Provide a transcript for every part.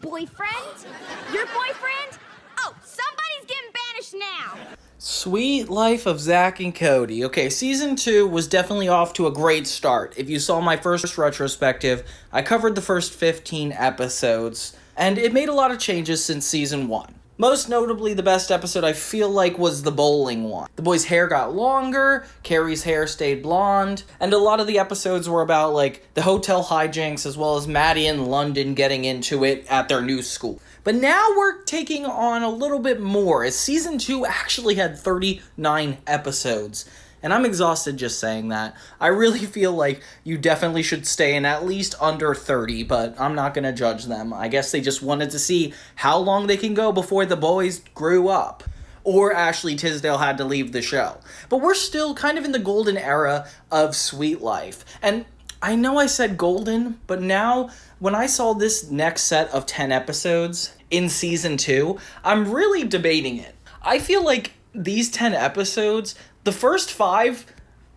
boyfriend? Your boyfriend? Oh, somebody's getting banished now. Sweet Life of Zack and Cody. Okay, season 2 was definitely off to a great start. If you saw my first retrospective, I covered the first 15 episodes, and it made a lot of changes since season 1. Most notably, the best episode I feel like was the bowling one. The boys' hair got longer, Carrie's hair stayed blonde, and a lot of the episodes were about like the hotel hijinks as well as Maddie and London getting into it at their new school. But now we're taking on a little bit more, as season 2 actually had 39 episodes. And I'm exhausted just saying that. I really feel like you definitely should stay in at least under 30, but I'm not gonna judge them. I guess they just wanted to see how long they can go before the boys grew up. Or Ashley Tisdale had to leave the show. But we're still kind of in the golden era of Sweet Life. And I know I said golden, but now when I saw this next set of 10 episodes in season 2, I'm really debating it. I feel like these 10 episodes, the first 5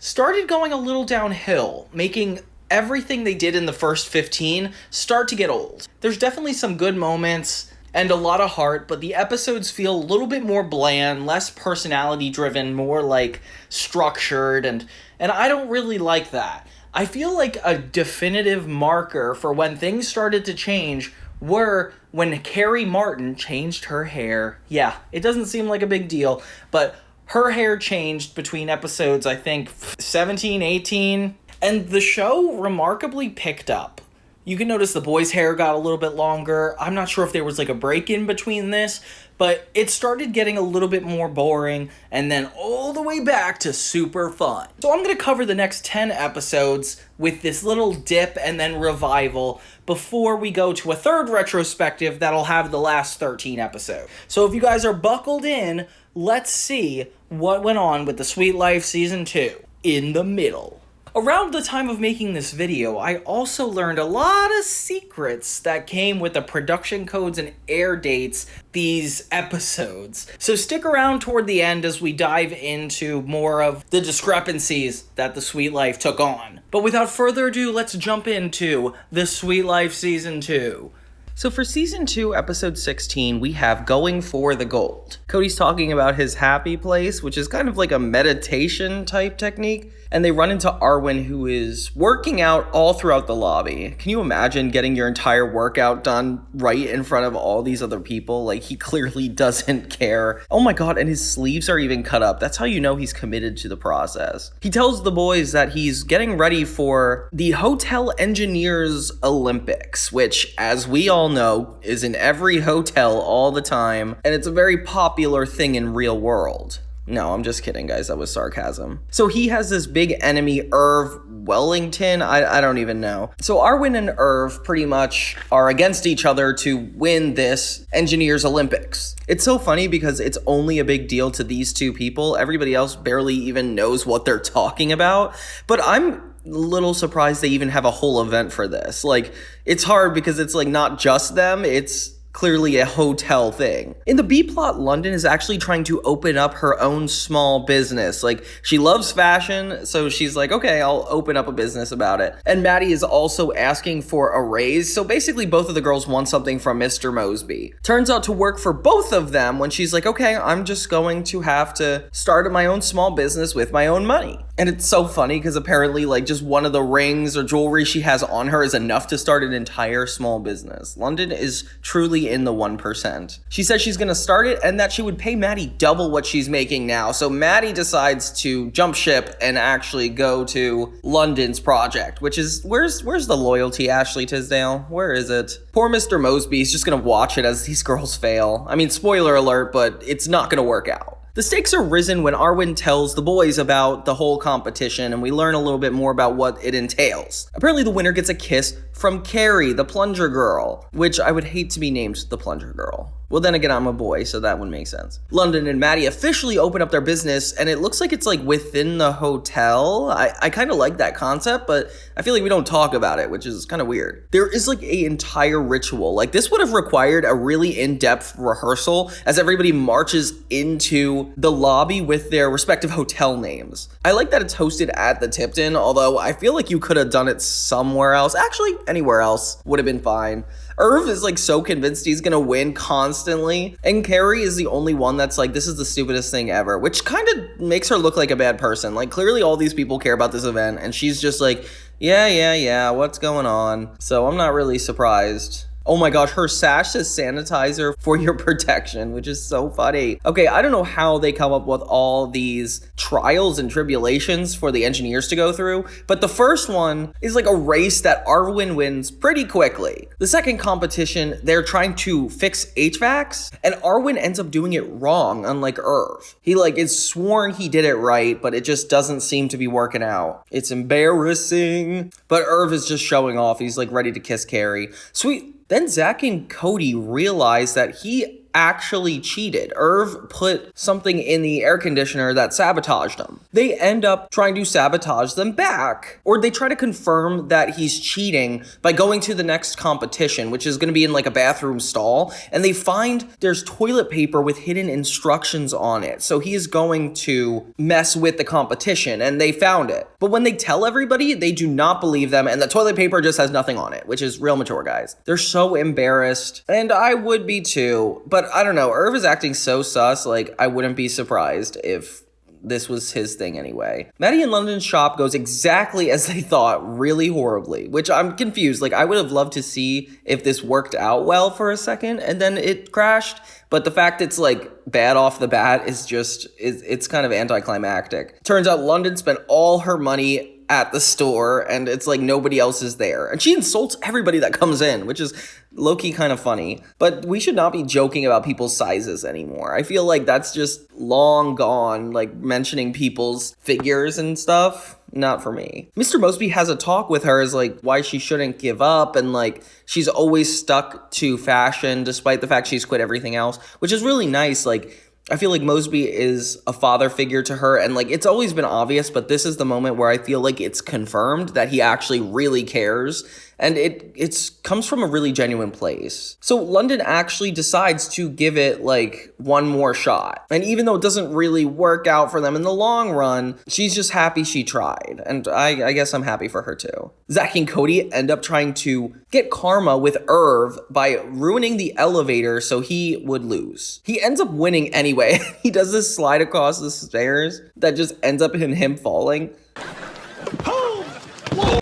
started going a little downhill, making everything they did in the first 15 start to get old. There's definitely some good moments and a lot of heart, but the episodes feel a little bit more bland, less personality driven, more like structured, and I don't really like that. I feel like a definitive marker for when things started to change were when Carrie Martin changed her hair. Yeah, it doesn't seem like a big deal, but her hair changed between episodes, I think, 17, 18, and the show remarkably picked up. You can notice the boys' hair got a little bit longer. I'm not sure if there was like a break in between this, but it started getting a little bit more boring, and then all the way back to super fun. So I'm going to cover the next 10 episodes with this little dip and then revival before we go to a third retrospective that'll have the last 13 episodes. So if you guys are buckled in, let's see what went on with the Sweet Life Season 2 in the middle. Around the time of making this video, I also learned a lot of secrets that came with the production codes and air dates these episodes. So stick around toward the end as we dive into more of the discrepancies that the Sweet Life took on. But without further ado, let's jump into the Sweet Life Season 2. So for Season 2, Episode 16, we have Going for the Gold. Cody's talking about his happy place, which is kind of like a meditation type technique. And they run into Arwen, who is working out all throughout the lobby. Can you imagine getting your entire workout done right in front of all these other people? Like, he clearly doesn't care. Oh my god, and his sleeves are even cut up. That's how you know he's committed to the process. He tells the boys that he's getting ready for the Hotel Engineers Olympics, which, as we all know, is in every hotel all the time, and it's a very popular thing in real world. No, I'm just kidding, guys. That was sarcasm. So he has this big enemy, Irv Wellington. I don't even know. So Arwen and Irv pretty much are against each other to win this Engineers Olympics. It's so funny because it's only a big deal to these two people. Everybody else barely even knows what they're talking about. But I'm a little surprised they even have a whole event for this. Like, it's hard because it's like not just them. It's clearly a hotel thing. In the B-plot, London is actually trying to open up her own small business. Like, she loves fashion, so she's like, okay, I'll open up a business about it. And Maddie is also asking for a raise, so basically both of the girls want something from Mr. Moseby. Turns out to work for both of them when she's like, okay, I'm just going to have to start my own small business with my own money. And it's so funny because apparently like just one of the rings or jewelry she has on her is enough to start an entire small business. London is truly in the 1%. She says she's gonna start it and that she would pay Maddie double what she's making now. So Maddie decides to jump ship and actually go to London's project, which is, where's the loyalty, Ashley Tisdale? Where is it? Poor Mr. Moseby is just gonna watch it as these girls fail. I mean, spoiler alert, but it's not gonna work out. The stakes are risen when Arwen tells the boys about the whole competition, and we learn a little bit more about what it entails. Apparently the winner gets a kiss from Carrie, the plunger girl, which I would hate to be named the plunger girl. Well, then again, I'm a boy, so that would make sense. London and Maddie officially open up their business, and it looks like it's like within the hotel. I kind of like that concept, but I feel like we don't talk about it, which is kind of weird. There is like an entire ritual. Like, this would have required a really in-depth rehearsal as everybody marches into the lobby with their respective hotel names. I like that it's hosted at the Tipton, although I feel like you could have done it somewhere else. Actually, anywhere else would have been fine. Irv is like so convinced he's gonna win constantly, and Carrie is the only one that's like, this is the stupidest thing ever, which kind of makes her look like a bad person. Like, clearly all these people care about this event, and she's just like, yeah, what's going on? So I'm not really surprised. Oh my gosh, her sash says sanitizer for your protection, which is so funny. Okay, I don't know how they come up with all these trials and tribulations for the engineers to go through, but the first one is like a race that Arwen wins pretty quickly. The second competition, they're trying to fix HVACs, and Arwen ends up doing it wrong, unlike Irv. He like is sworn he did it right, but it just doesn't seem to be working out. It's embarrassing. But Irv is just showing off. He's like ready to kiss Carrie. Sweet. Then Zack and Cody realize that he actually cheated. Irv put something in the air conditioner that sabotaged him. They end up trying to sabotage them back, or they try to confirm that he's cheating by going to the next competition, which is going to be in like a bathroom stall, and they find there's toilet paper with hidden instructions on it. So he is going to mess with the competition, and they found it. But when they tell everybody, they do not believe them, and the toilet paper just has nothing on it, which is real mature, guys. They're so embarrassed, and I would be too, but I don't know, Irv is acting so sus, like, I wouldn't be surprised if this was his thing anyway. Maddie and London's shop goes exactly as they thought, really horribly, which I'm confused. Like, I would have loved to see if this worked out well for a second, and then it crashed, but the fact it's, like, bad off the bat is just, it's kind of anticlimactic. Turns out London spent all her money at the store, and it's like nobody else is there. And she insults everybody that comes in, which is low-key kind of funny. But we should not be joking about people's sizes anymore. I feel like that's just long gone, like mentioning people's figures and stuff. Not for me. Mr. Moseby has a talk with her as like why she shouldn't give up, and like she's always stuck to fashion despite the fact she's quit everything else, which is really nice. Like, I feel like Moseby is a father figure to her, and like it's always been obvious, but this is the moment where I feel like it's confirmed that he actually really cares, and it comes from a really genuine place. So London actually decides to give it like one more shot, and even though it doesn't really work out for them in the long run, she's just happy she tried, and I guess I'm happy for her too. Zack and Cody end up trying to get karma with Irv by ruining the elevator so he would lose. He ends up winning anyway. He does this slide across the stairs that just ends up in him falling,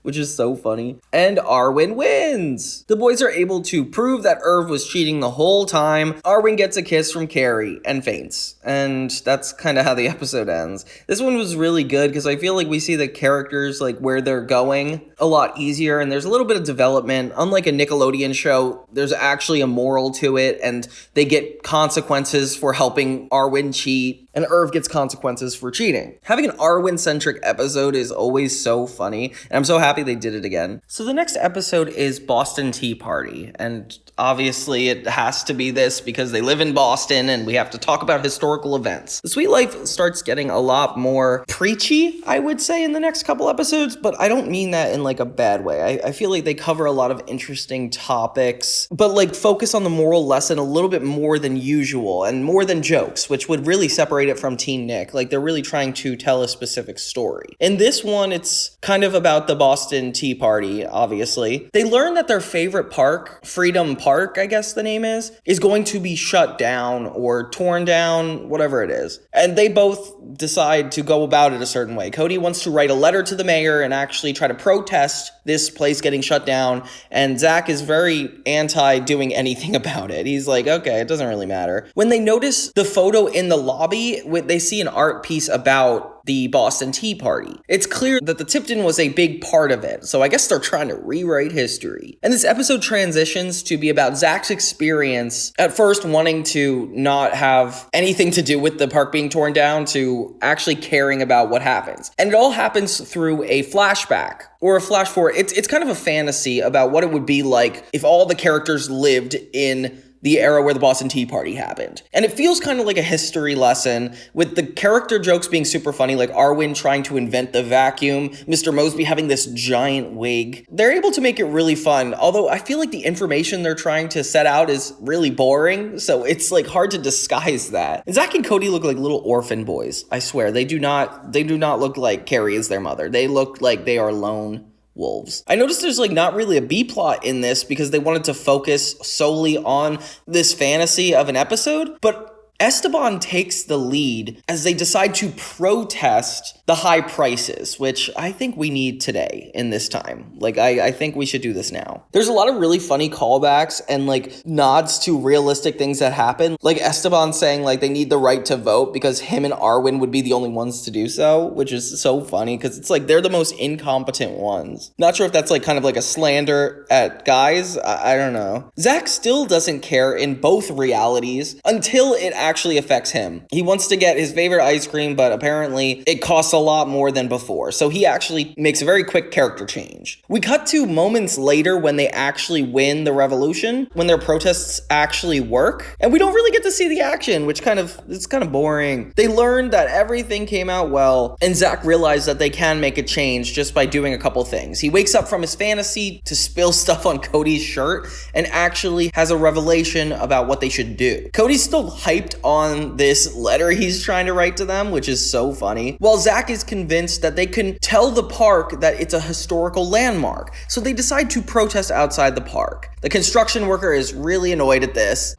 which is so funny. And Arwen wins! The boys are able to prove that Irv was cheating the whole time. Arwen gets a kiss from Carrie and faints. And that's kind of how the episode ends. This one was really good because I feel like we see the characters, like where they're going, a lot easier, and there's a little bit of development. Unlike a Nickelodeon show, there's actually a moral to it, and they get consequences for helping Arwen cheat, and Irv gets consequences for cheating. Having an Arwen-centric episode is always so funny, and I'm so happy they did it again. So the next episode is Boston Tea Party, and obviously it has to be this because they live in Boston and we have to talk about historical events. The Sweet Life starts getting a lot more preachy, I would say, in the next couple episodes, but I don't mean that in like a bad way. I feel like they cover a lot of interesting topics, but like focus on the moral lesson a little bit more than usual and more than jokes, which would really separate it from Teen Nick. Like, they're really trying to tell a specific story. In this one, it's kind of about the Boston Tea Party, obviously. They learn that their favorite park, Freedom Park, I guess the name is going to be shut down or torn down, whatever it is. And they both decide to go about it a certain way. Cody wants to write a letter to the mayor and actually try to protest this place getting shut down, and Zack is very anti doing anything about it. He's like, okay, it doesn't really matter. When they notice the photo in the lobby, they see an art piece about the Boston Tea Party. It's clear that the Tipton was a big part of it, so I guess they're trying to rewrite history. And this episode transitions to be about Zack's experience, at first wanting to not have anything to do with the park being torn down, to actually caring about what happens. And it all happens through a flashback, or a flash forward. It's kind of a fantasy about what it would be like if all the characters lived in the era where the Boston Tea Party happened. And it feels kind of like a history lesson, with the character jokes being super funny, like Arwen trying to invent the vacuum, Mr. Moseby having this giant wig. They're able to make it really fun, although I feel like the information they're trying to set out is really boring, so it's like hard to disguise that. And Zack and Cody look like little orphan boys, I swear. They do not look like Carrie is their mother. They look like they are lone wolves. I noticed there's like not really a B plot in this because they wanted to focus solely on this fantasy of an episode, but Esteban takes the lead as they decide to protest the high prices, which I think we need today in this time. Like, I think we should do this now. There's a lot of really funny callbacks and like nods to realistic things that happen. Like Esteban saying like they need the right to vote because him and Arwen would be the only ones to do so, which is so funny because it's like they're the most incompetent ones. Not sure if that's like kind of like a slander at guys. I don't know. Zack still doesn't care in both realities until it actually affects him. He wants to get his favorite ice cream, but apparently it costs a lot more than before. So he actually makes a very quick character change. We cut to moments later when they actually win the revolution, when their protests actually work, and we don't really get to see the action, which it's kind of boring. They learned that everything came out well, and Zack realized that they can make a change just by doing a couple things. He wakes up from his fantasy to spill stuff on Cody's shirt and actually has a revelation about what they should do. Cody's still hyped on this letter he's trying to write to them, which is so funny, while Zack is convinced that they can tell the park that it's a historical landmark, so they decide to protest outside the park. The construction worker is really annoyed at this,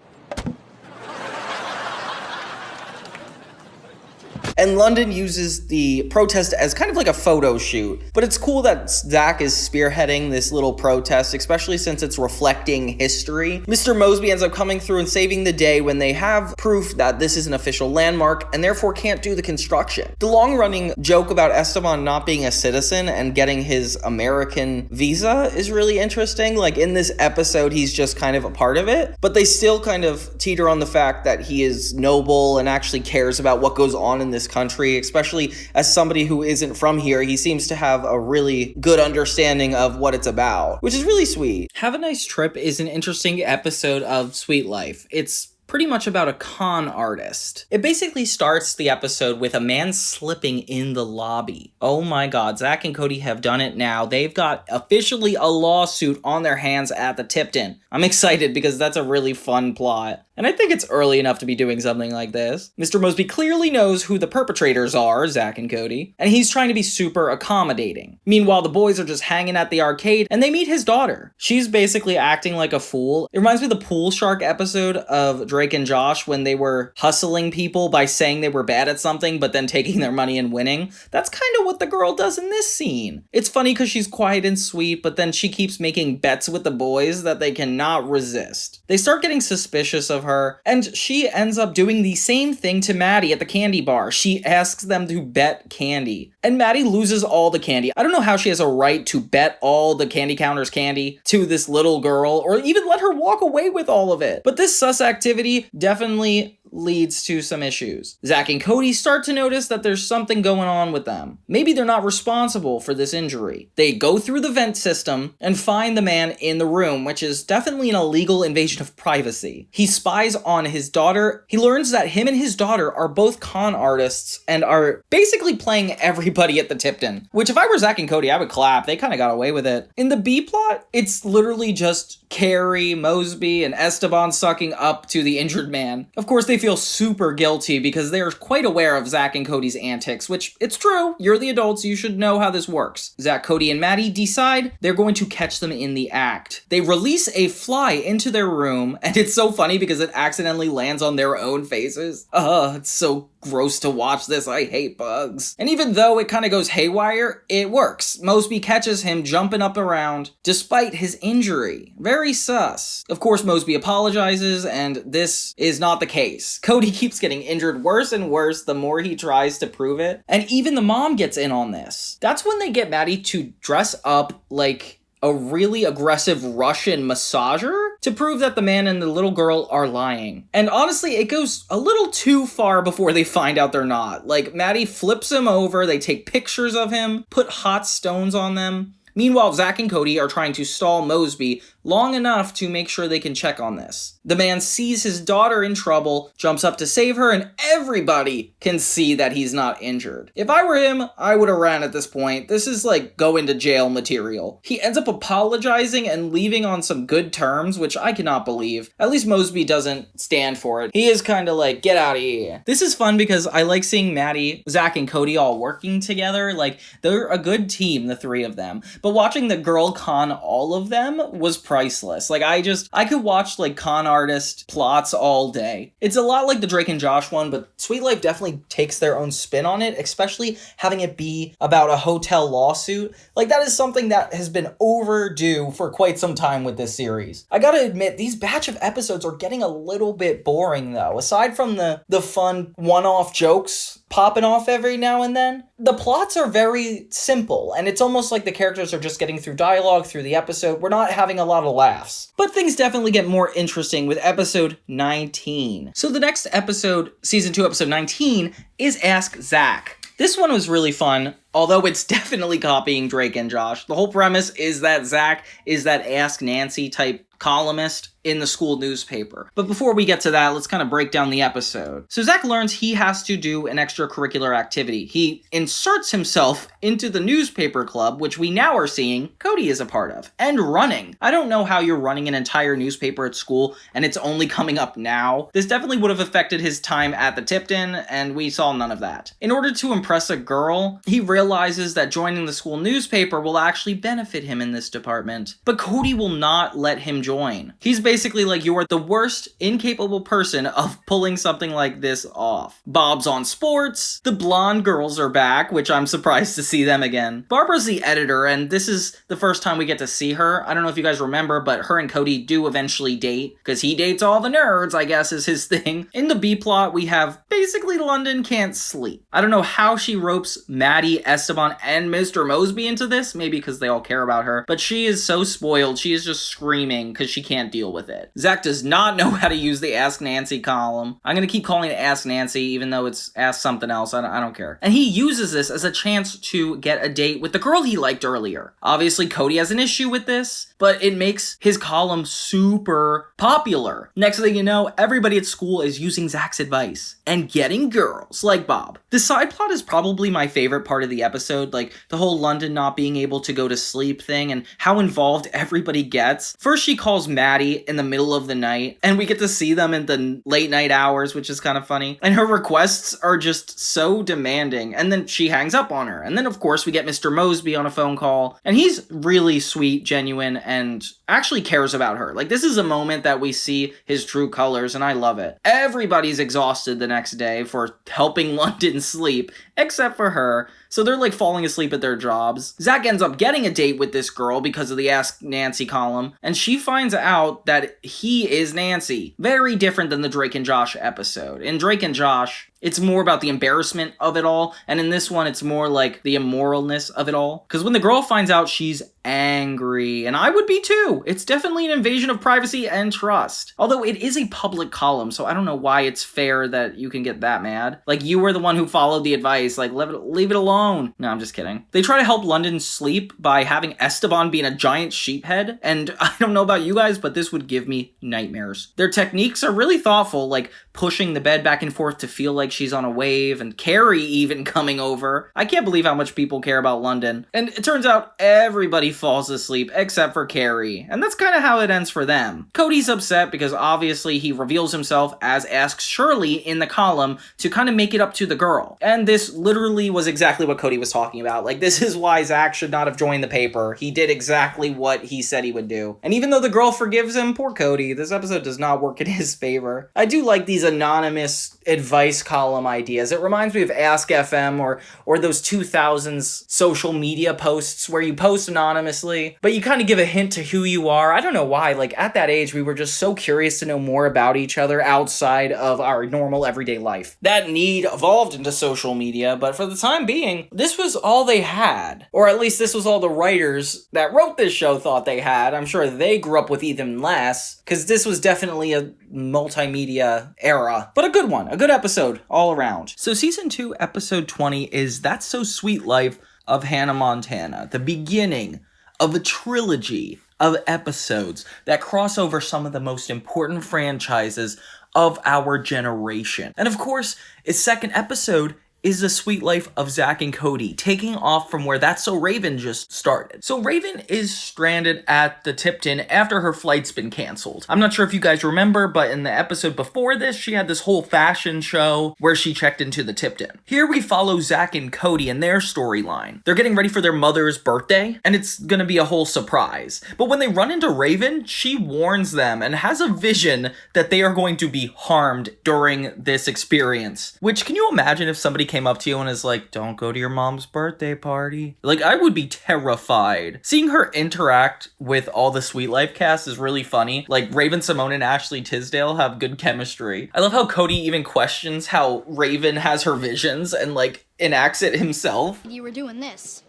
and London uses the protest as kind of like a photo shoot. But it's cool that Zack is spearheading this little protest, especially since it's reflecting history. Mr. Moseby ends up coming through and saving the day when they have proof that this is an official landmark and therefore can't do the construction. The long-running joke about Esteban not being a citizen and getting his American visa is really interesting. Like in this episode, he's just kind of a part of it, but they still kind of teeter on the fact that he is noble and actually cares about what goes on in this country, especially as somebody who isn't from here. He seems to have a really good understanding of what it's about, which is really sweet. Have a Nice Trip is an interesting episode of Sweet Life. It's pretty much about a con artist. It basically starts the episode with a man slipping in the lobby. Oh my god, Zack and Cody have done it now. They've got officially a lawsuit on their hands at the Tipton. I'm excited because that's a really fun plot. And I think it's early enough to be doing something like this. Mr. Moseby clearly knows who the perpetrators are, Zack and Cody, and he's trying to be super accommodating. Meanwhile, the boys are just hanging at the arcade, and they meet his daughter. She's basically acting like a fool. It reminds me of the Pool Shark episode of Drake and Josh when they were hustling people by saying they were bad at something, but then taking their money and winning. That's kind of what the girl does in this scene. It's funny because she's quiet and sweet, but then she keeps making bets with the boys that they cannot resist. They start getting suspicious of her, and she ends up doing the same thing to Maddie at the candy bar. She asks them to bet candy, and Maddie loses all the candy. I don't know how she has a right to bet all the candy counter's candy to this little girl, or even let her walk away with all of it. But this sus activity definitely leads to some issues. Zack and Cody start to notice that there's something going on with them. Maybe they're not responsible for this injury. They go through the vent system and find the man in the room, which is definitely an illegal invasion of privacy. He spies on his daughter. He learns that him and his daughter are both con artists and are basically playing everybody at the Tipton, which if I were Zack and Cody, I would clap. They kind of got away with it. In the B plot, it's literally just Carrie, Moseby, and Esteban sucking up to the injured man. Of course, they feel super guilty because they are quite aware of Zack and Cody's antics, which, it's true, you're the adults, you should know how this works. Zack, Cody, and Maddie decide they're going to catch them in the act. They release a fly into their room, and it's so funny because it accidentally lands on their own faces. It's so gross to watch this. I hate bugs. And even though it kind of goes haywire, it works. Moseby catches him jumping up around despite his injury. Very sus. Of course, Moseby apologizes, and this is not the case. Cody keeps getting injured worse and worse the more he tries to prove it. And even the mom gets in on this. That's when they get Maddie to dress up like a really aggressive Russian massager to prove that the man and the little girl are lying. And honestly, it goes a little too far before they find out they're not. Like, Maddie flips him over, they take pictures of him, put hot stones on them. Meanwhile, Zack and Cody are trying to stall Moseby long enough to make sure they can check on this. The man sees his daughter in trouble, jumps up to save her, and everybody can see that he's not injured. If I were him, I would have ran at this point. This is like going to jail material. He ends up apologizing and leaving on some good terms, which I cannot believe. At least Moseby doesn't stand for it. He is kind of like, get out of here. This is fun because I like seeing Maddie, Zack, and Cody all working together. Like, they're a good team, the three of them. But watching the girl con all of them was priceless. Like, I could watch, like, con artist plots all day. It's a lot like the Drake and Josh one, but Sweet Life definitely takes their own spin on it, especially having it be about a hotel lawsuit. Like, that is something that has been overdue for quite some time with this series. I gotta admit, these batch of episodes are getting a little bit boring, though. Aside from the fun one-off jokes popping off every now and then, the plots are very simple, and it's almost like the characters are just getting through dialogue through the episode. We're not having a lot of laughs. But things definitely get more interesting with episode 19. So the next episode, season 2, episode 19, is Ask Zack. This one was really fun, although it's definitely copying Drake and Josh. The whole premise is that Zack is that Ask Nancy type columnist in the school newspaper. But before we get to that, let's kind of break down the episode. So Zack learns he has to do an extracurricular activity. He inserts himself into the newspaper club, which we now are seeing Cody is a part of, and running. I don't know how you're running an entire newspaper at school, and it's only coming up now. This definitely would have affected his time at the Tipton, and we saw none of that. In order to impress a girl, he realizes that joining the school newspaper will actually benefit him in this department. But Cody will not let him join. He's basically like, you are the worst incapable person of pulling something like this off. Bob's on sports, the blonde girls are back, which I'm surprised to see them again. Barbara's the editor, and this is the first time we get to see her. I don't know if you guys remember, but her and Cody do eventually date, because he dates all the nerds, I guess is his thing. In the B-plot, we have basically London can't sleep. I don't know how she ropes Maddie, Esteban, and Mr. Moseby into this, maybe because they all care about her, but she is so spoiled, she is just screaming because she can't deal with it. Zack does not know how to use the Ask Nancy column. I'm gonna keep calling it Ask Nancy, even though it's Ask something else. I don't care. And he uses this as a chance to get a date with the girl he liked earlier. Obviously, Cody has an issue with this, but it makes his column super popular. Next thing you know, everybody at school is using Zack's advice and getting girls like Bob. The side plot is probably my favorite part of the episode, like the whole London not being able to go to sleep thing and how involved everybody gets. First, she calls Maddie in the middle of the night, and we get to see them in the late night hours, which is kind of funny. And her requests are just so demanding, and then she hangs up on her. And then, of course, we get Mr. Moseby on a phone call, and he's really sweet, genuine, and actually cares about her. Like, this is a moment that we see his true colors, and I love it. Everybody's exhausted the next day for helping London sleep, except for her. So they're like falling asleep at their jobs. Zack ends up getting a date with this girl because of the Ask Nancy column, and she finds out that he is Nancy. Very different than the Drake and Josh episode. In Drake and Josh, it's more about the embarrassment of it all, and in this one, it's more like the immoralness of it all. Because when the girl finds out, she's angry, and I would be too. It's definitely an invasion of privacy and trust. Although it is a public column, so I don't know why it's fair that you can get that mad. Like, you were the one who followed the advice, like, leave it alone. No, I'm just kidding. They try to help London sleep by having Esteban being a giant sheephead, and I don't know about you guys, but this would give me nightmares. Their techniques are really thoughtful, like pushing the bed back and forth to feel like she's on a wave, and Carrie even coming over. I can't believe how much people care about London. And it turns out everybody falls asleep except for Carrie, and that's kind of how it ends for them. Cody's upset because obviously he reveals himself as Ask Shirley in the column to kind of make it up to the girl. And this literally was exactly what Cody was talking about. Like, this is why Zack should not have joined the paper. He did exactly what he said he would do. And even though the girl forgives him, poor Cody, this episode does not work in his favor. I do like these anonymous advice column ideas. It reminds me of Ask FM or those 2000s social media posts where you post anonymously, but you kind of give a hint to who you are. I don't know why. Like, at that age, we were just so curious to know more about each other outside of our normal everyday life. That need evolved into social media, but for the time being, this was all they had. Or at least this was all the writers that wrote this show thought they had. I'm sure they grew up with even less, because this was definitely a multimedia era. But a good one. A good episode all around. So season 2, episode 20 is That's So Sweet Life of Hannah Montana. The beginning of a trilogy of episodes that cross over some of the most important franchises of our generation. And of course, its second episode is the sweet life of Zack and Cody, taking off from where That's So Raven just started. So Raven is stranded at the Tipton after her flight's been canceled. I'm not sure if you guys remember, but in the episode before this, she had this whole fashion show where she checked into the Tipton. Here we follow Zack and Cody and their storyline. They're getting ready for their mother's birthday, and it's gonna be a whole surprise. But when they run into Raven, she warns them and has a vision that they are going to be harmed during this experience. Which, can you imagine if somebody came up to you and is like, don't go to your mom's birthday party? Like, I would be terrified. Seeing her interact with all the Sweet Life cast is really funny. Like, Raven Simone and Ashley Tisdale have good chemistry. I love how Cody even questions how Raven has her visions and, like, enacts it himself. You were doing this.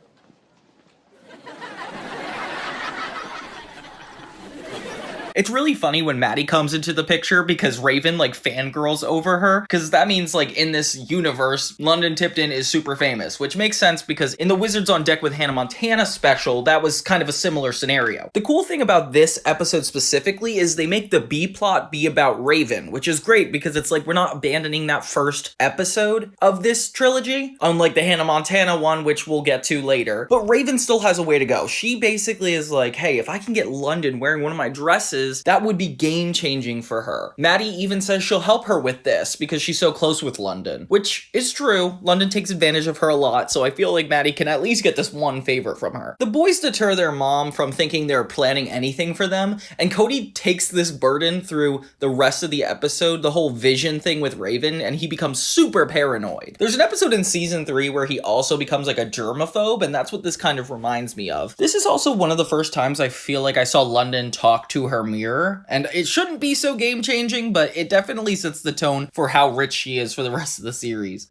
It's really funny when Maddie comes into the picture because Raven, like, fangirls over her, because that means, like, in this universe, London Tipton is super famous, which makes sense because in the Wizards on Deck with Hannah Montana special, that was kind of a similar scenario. The cool thing about this episode specifically is they make the B-plot be about Raven, which is great because it's like we're not abandoning that first episode of this trilogy, unlike the Hannah Montana one, which we'll get to later. But Raven still has a way to go. She basically is like, hey, if I can get London wearing one of my dresses, that would be game-changing for her. Maddie even says she'll help her with this because she's so close with London, which is true. London takes advantage of her a lot, so I feel like Maddie can at least get this one favor from her. The boys deter their mom from thinking they're planning anything for them, and Cody takes this burden through the rest of the episode, the whole vision thing with Raven, and he becomes super paranoid. There's an episode in season 3 where he also becomes like a germaphobe, and that's what this kind of reminds me of. This is also one of the first times I feel like I saw London talk to her mirror, and it shouldn't be so game-changing, but it definitely sets the tone for how rich she is for the rest of the series.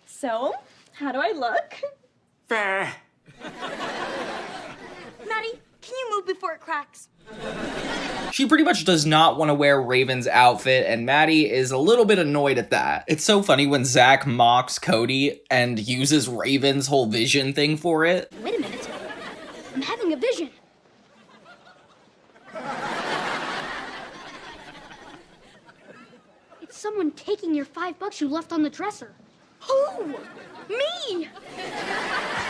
So, how do I look? Fair. Maddie, can you move before it cracks? She pretty much does not want to wear Raven's outfit, and Maddie is a little bit annoyed at that. It's so funny when Zack mocks Cody and uses Raven's whole vision thing for it. Wait a minute. I'm having a vision. It's someone taking your $5 you left on the dresser. Who? Me!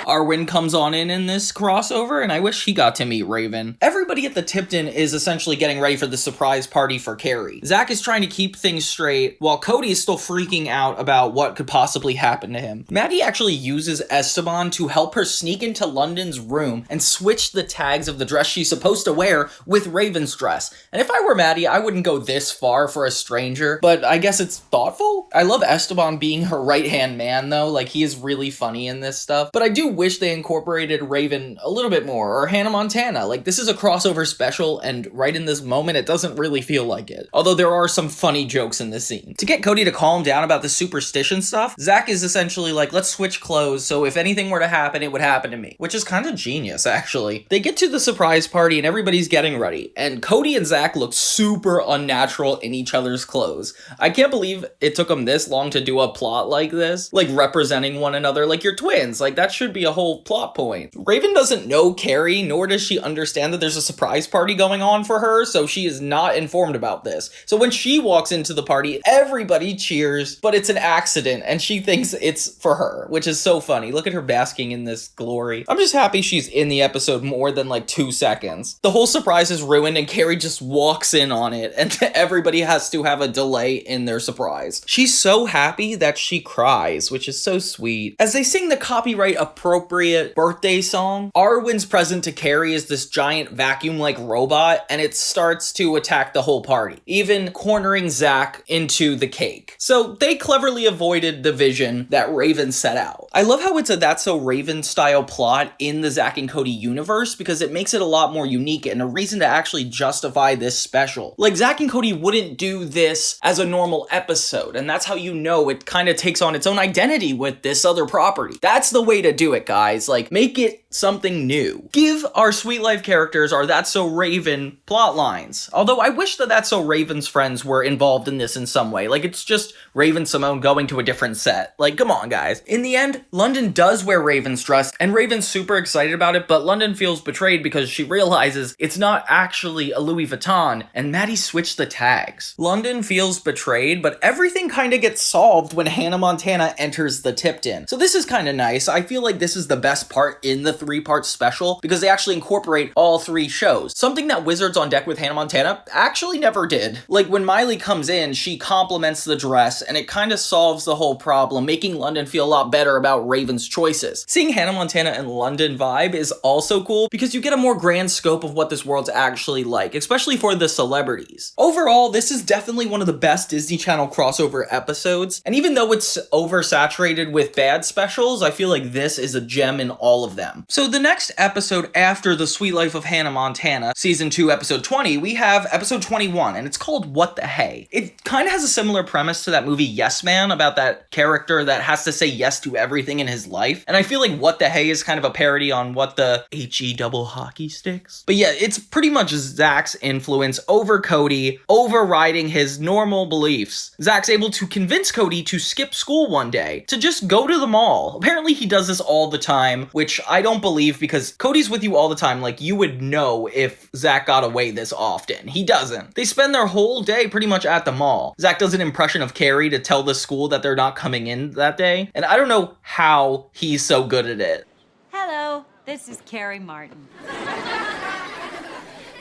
Arwen comes on in this crossover, and I wish he got to meet Raven. Everybody at the Tipton is essentially getting ready for the surprise party for Carrie. Zack is trying to keep things straight, while Cody is still freaking out about what could possibly happen to him. Maddie actually uses Esteban to help her sneak into London's room and switch the tags of the dress she's supposed to wear with Raven's dress. And if I were Maddie, I wouldn't go this far for a stranger, but I guess it's thoughtful. I love Esteban being her right-hand man, though. Like, he is really funny in this stuff, but I do wish they incorporated Raven a little bit more, or Hannah Montana. Like, this is a crossover special, and right in this moment, it doesn't really feel like it. Although there are some funny jokes in this scene. To get Cody to calm down about the superstition stuff, Zack is essentially like, let's switch clothes, so if anything were to happen, it would happen to me. Which is kind of genius, actually. They get to the surprise party, and everybody's getting ready, and Cody and Zack look super unnatural in each other's clothes. I can't believe it took them this long to do a plot like this, like representing one another like you're twins. Like, that should be a whole plot point. Raven doesn't know Carrie, nor does she understand that there's a surprise party going on for her, so she is not informed about this. So when she walks into the party, everybody cheers, but it's an accident, and she thinks it's for her, which is so funny. Look at her basking in this glory. I'm just happy she's in the episode more than like 2 seconds. The whole surprise is ruined, and Carrie just walks in on it, and everybody has to have a delay in their surprise. She's so happy that she cries, which is so sweet. As they sing the copyright appropriate birthday song, Arwen's present to Carrie is this giant vacuum-like robot, and it starts to attack the whole party, even cornering Zack into the cake. So they cleverly avoided the vision that Raven set out. I love how it's a That's So Raven style plot in the Zack and Cody universe, because it makes it a lot more unique and a reason to actually justify this special. Like, Zack and Cody wouldn't do this as a normal episode, and that's how you know it kind of takes on its own identity with this other property. That's the way to do it, guys. Like, make it something new. Give our Sweet Life characters our That's So Raven plot lines. Although I wish that That's So Raven's friends were involved in this in some way. Like, it's just Raven Simone going to a different set. Like, come on, guys. In the end, London does wear Raven's dress, and Raven's super excited about it, but London feels betrayed because she realizes it's not actually a Louis Vuitton, and Maddie switched the tags. London feels betrayed, but everything kind of gets solved when Hannah Montana enters the Tipton. So this is kind of nice. I feel like this is the best part in the 3-part special because they actually incorporate all 3 shows. Something that Wizards on Deck with Hannah Montana actually never did. Like, when Miley comes in, she compliments the dress, and it kind of solves the whole problem, making London feel a lot better about Raven's choices. Seeing Hannah Montana and London vibe is also cool because you get a more grand scope of what this world's actually like, especially for the celebrities. Overall, this is definitely one of the best Disney Channel crossover episodes, and even though it's oversaturated with bad specials, I feel like this is a gem in all of them. So the next episode after The Sweet Life of Hannah Montana, season 2, episode 20, we have episode 21, and it's called What the Hey. It kind of has a similar premise to that movie Yes Man, about that character that has to say yes to everything in his life, and I feel like What the Hey is kind of a parody on What the H-E double hockey sticks. But yeah, it's pretty much Zach's influence over Cody, overriding his normal beliefs. Zach's able to convince Cody to skip school one day, to just go to the mall. Apparently he does this all the time, which I don't believe because Cody's with you all the time. Like, you would know if Zach got away this often. He doesn't. They spend their whole day pretty much at the mall. Zach does an impression of Carrie to tell the school that they're not coming in that day, and I don't know how he's so good at it. Hello, this is Carrie Martin.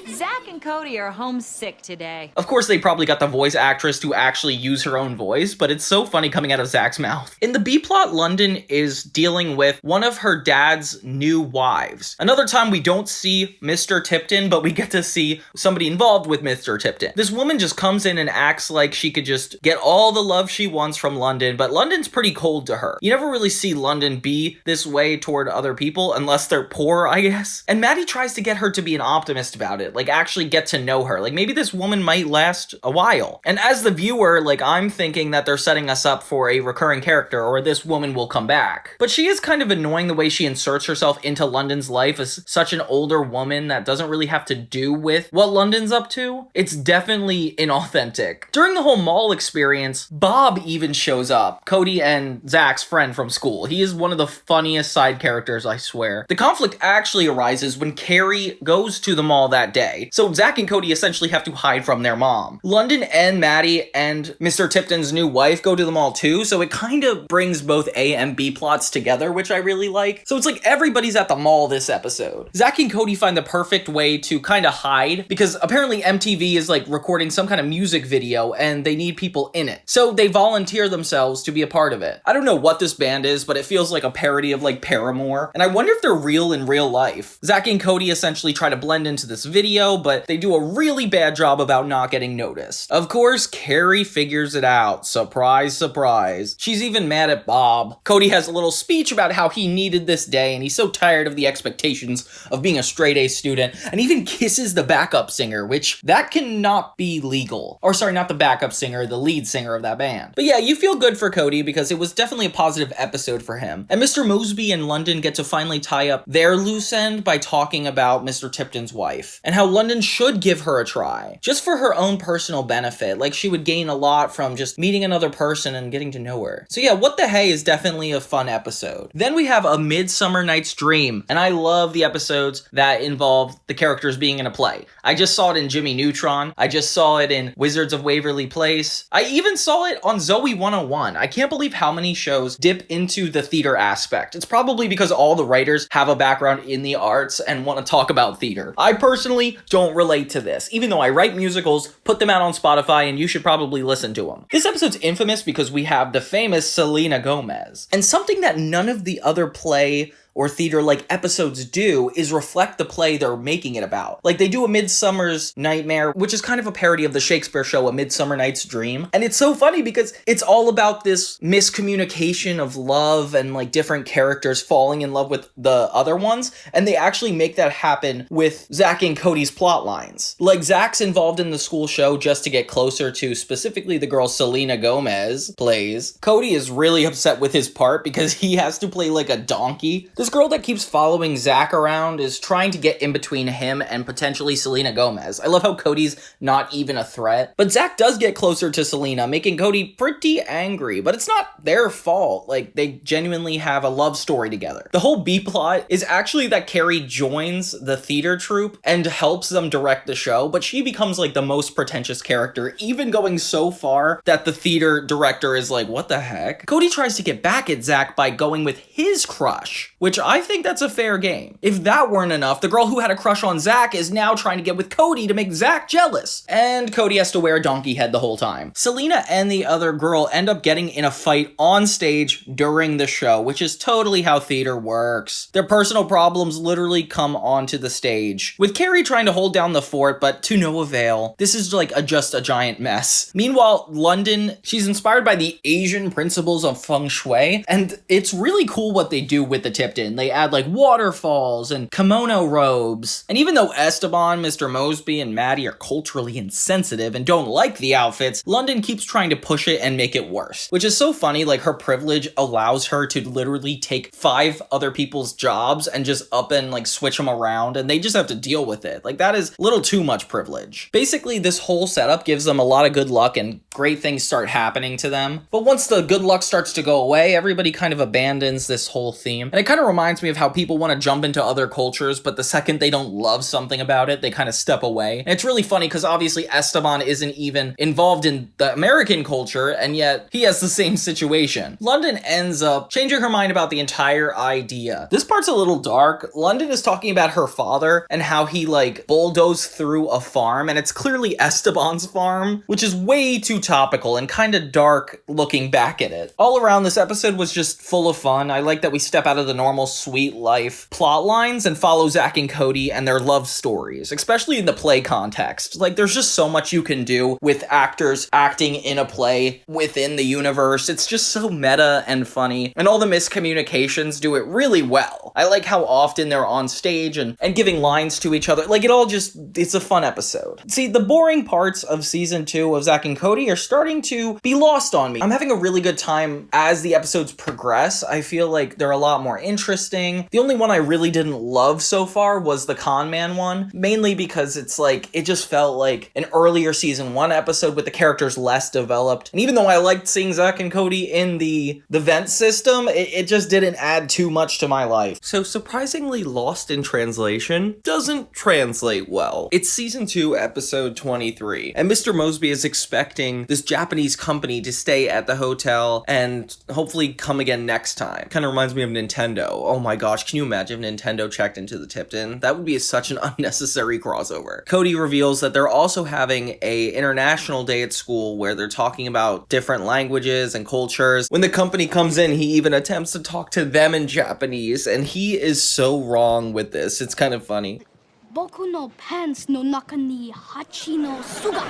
Zack and Cody are homesick today. Of course, they probably got the voice actress to actually use her own voice, but it's so funny coming out of Zach's mouth. In the B-plot, London is dealing with one of her dad's new wives. Another time we don't see Mr. Tipton, but we get to see somebody involved with Mr. Tipton. This woman just comes in and acts like she could just get all the love she wants from London, but London's pretty cold to her. You never really see London be this way toward other people, unless they're poor, I guess. And Maddie tries to get her to be an optimist about it. Like, actually get to know her. Like, maybe this woman might last a while. And as the viewer, like, I'm thinking that they're setting us up for a recurring character, or this woman will come back. But she is kind of annoying the way she inserts herself into London's life as such an older woman that doesn't really have to do with what London's up to. It's definitely inauthentic. During the whole mall experience, Bob even shows up, Cody and Zach's friend from school. He is one of the funniest side characters, I swear. The conflict actually arises when Carrie goes to the mall that day. So Zack and Cody essentially have to hide from their mom. London and Maddie and Mr. Tipton's new wife go to the mall too, so it kind of brings both A and B plots together, which I really like. So it's like everybody's at the mall this episode. Zack and Cody find the perfect way to kind of hide, because apparently MTV is like recording some kind of music video and they need people in it. So they volunteer themselves to be a part of it. I don't know what this band is, but it feels like a parody of like Paramore, and I wonder if they're real in real life. Zack and Cody essentially try to blend into this video, but they do a really bad job about not getting noticed. Of course, Carrie figures it out. Surprise, surprise. She's even mad at Bob. Cody has a little speech about how he needed this day, and he's so tired of the expectations of being a straight-A student, and even kisses the backup singer, which that cannot be legal. Or sorry, not the backup singer, the lead singer of that band. But yeah, you feel good for Cody because it was definitely a positive episode for him. And Mr. Moseby and London get to finally tie up their loose end by talking about Mr. Tipton's wife, and how London should give her a try, just for her own personal benefit. Like, she would gain a lot from just meeting another person and getting to know her. So yeah, What the Hey is definitely a fun episode. Then we have A Midsummer Night's Dream, and I love the episodes that involve the characters being in a play. I just saw it in Jimmy Neutron. I just saw it in Wizards of Waverly Place. I even saw it on Zoe 101. I can't believe how many shows dip into the theater aspect. It's probably because all the writers have a background in the arts and want to talk about theater. I personally don't relate to this, even though I write musicals, put them out on Spotify, and you should probably listen to them. This episode's infamous because we have the famous Selena Gomez, and something that none of the other play or theater-like episodes do is reflect the play they're making it about. Like, they do A Midsummer's Nightmare, which is kind of a parody of the Shakespeare show, A Midsummer Night's Dream. And it's so funny because it's all about this miscommunication of love and, like, different characters falling in love with the other ones. And they actually make that happen with Zack and Cody's plot lines. Like, Zack's involved in the school show just to get closer to specifically the girl Selena Gomez plays. Cody is really upset with his part because he has to play like a donkey. This girl that keeps following Zack around is trying to get in between him and potentially Selena Gomez. I love how Cody's not even a threat. But Zack does get closer to Selena, making Cody pretty angry, but it's not their fault. Like, they genuinely have a love story together. The whole B-plot is actually that Carrie joins the theater troupe and helps them direct the show, but she becomes like the most pretentious character, even going so far that the theater director is like, what the heck? Cody tries to get back at Zack by going with his crush, which I think that's a fair game. If that weren't enough, the girl who had a crush on Zack is now trying to get with Cody to make Zack jealous, and Cody has to wear a donkey head the whole time. Selena and the other girl end up getting in a fight on stage during the show, which is totally how theater works. Their personal problems literally come onto the stage, with Carrie trying to hold down the fort, but to no avail. This is like just a giant mess. Meanwhile, London, she's inspired by the Asian principles of feng shui, and it's really cool what they do with the Tipton. They add like waterfalls and kimono robes, and even though Esteban, Mr. Moseby, and Maddie are culturally insensitive and don't like the outfits, London keeps trying to push it and make it worse, which is so funny. Like, her privilege allows her to literally take 5 other people's jobs and just up and like switch them around, and they just have to deal with it. Like, that is a little too much privilege. Basically, this whole setup gives them a lot of good luck and great things start happening to them. But once the good luck starts to go away, everybody kind of abandons this whole theme. And it kind of reminds me of how people want to jump into other cultures, but the second they don't love something about it, they kind of step away. And it's really funny because obviously Esteban isn't even involved in the American culture, and yet he has the same situation. London ends up changing her mind about the entire idea. This part's a little dark. London is talking about her father and how he like bulldozed through a farm, and it's clearly Esteban's farm, which is way too topical and kind of dark looking back at it. All around, this episode was just full of fun. I like that we step out of the normal sweet life plot lines and follow Zack and Cody and their love stories, especially in the play context. Like, there's just so much you can do with actors acting in a play within the universe. It's just so meta and funny, and all the miscommunications do it really well. I like how often they're on stage and giving lines to each other. Like, it's a fun episode. See, the boring parts of season 2 of Zack and Cody are starting to be lost on me. I'm having a really good time as the episodes progress. I feel like they're a lot more interesting. The only one I really didn't love so far was the con man one, mainly because it's like, it just felt like an earlier season 1 episode with the characters less developed. And even though I liked seeing Zack and Cody in the vent system, it just didn't add too much to my life. So surprisingly, Lost in Translation doesn't translate well. It's season 2, episode 23, and Mr. Moseby is expecting this Japanese company to stay at the hotel and hopefully come again next time. Kind of reminds me of Nintendo. Oh my gosh, can you imagine if Nintendo checked into the Tipton? That would be such an unnecessary crossover. Cody reveals that they're also having a international day at school where they're talking about different languages and cultures. When the company comes in, he even attempts to talk to them in Japanese, and he is so wrong with this. It's kind of funny. Boku no pants no naka ni hachi no suga.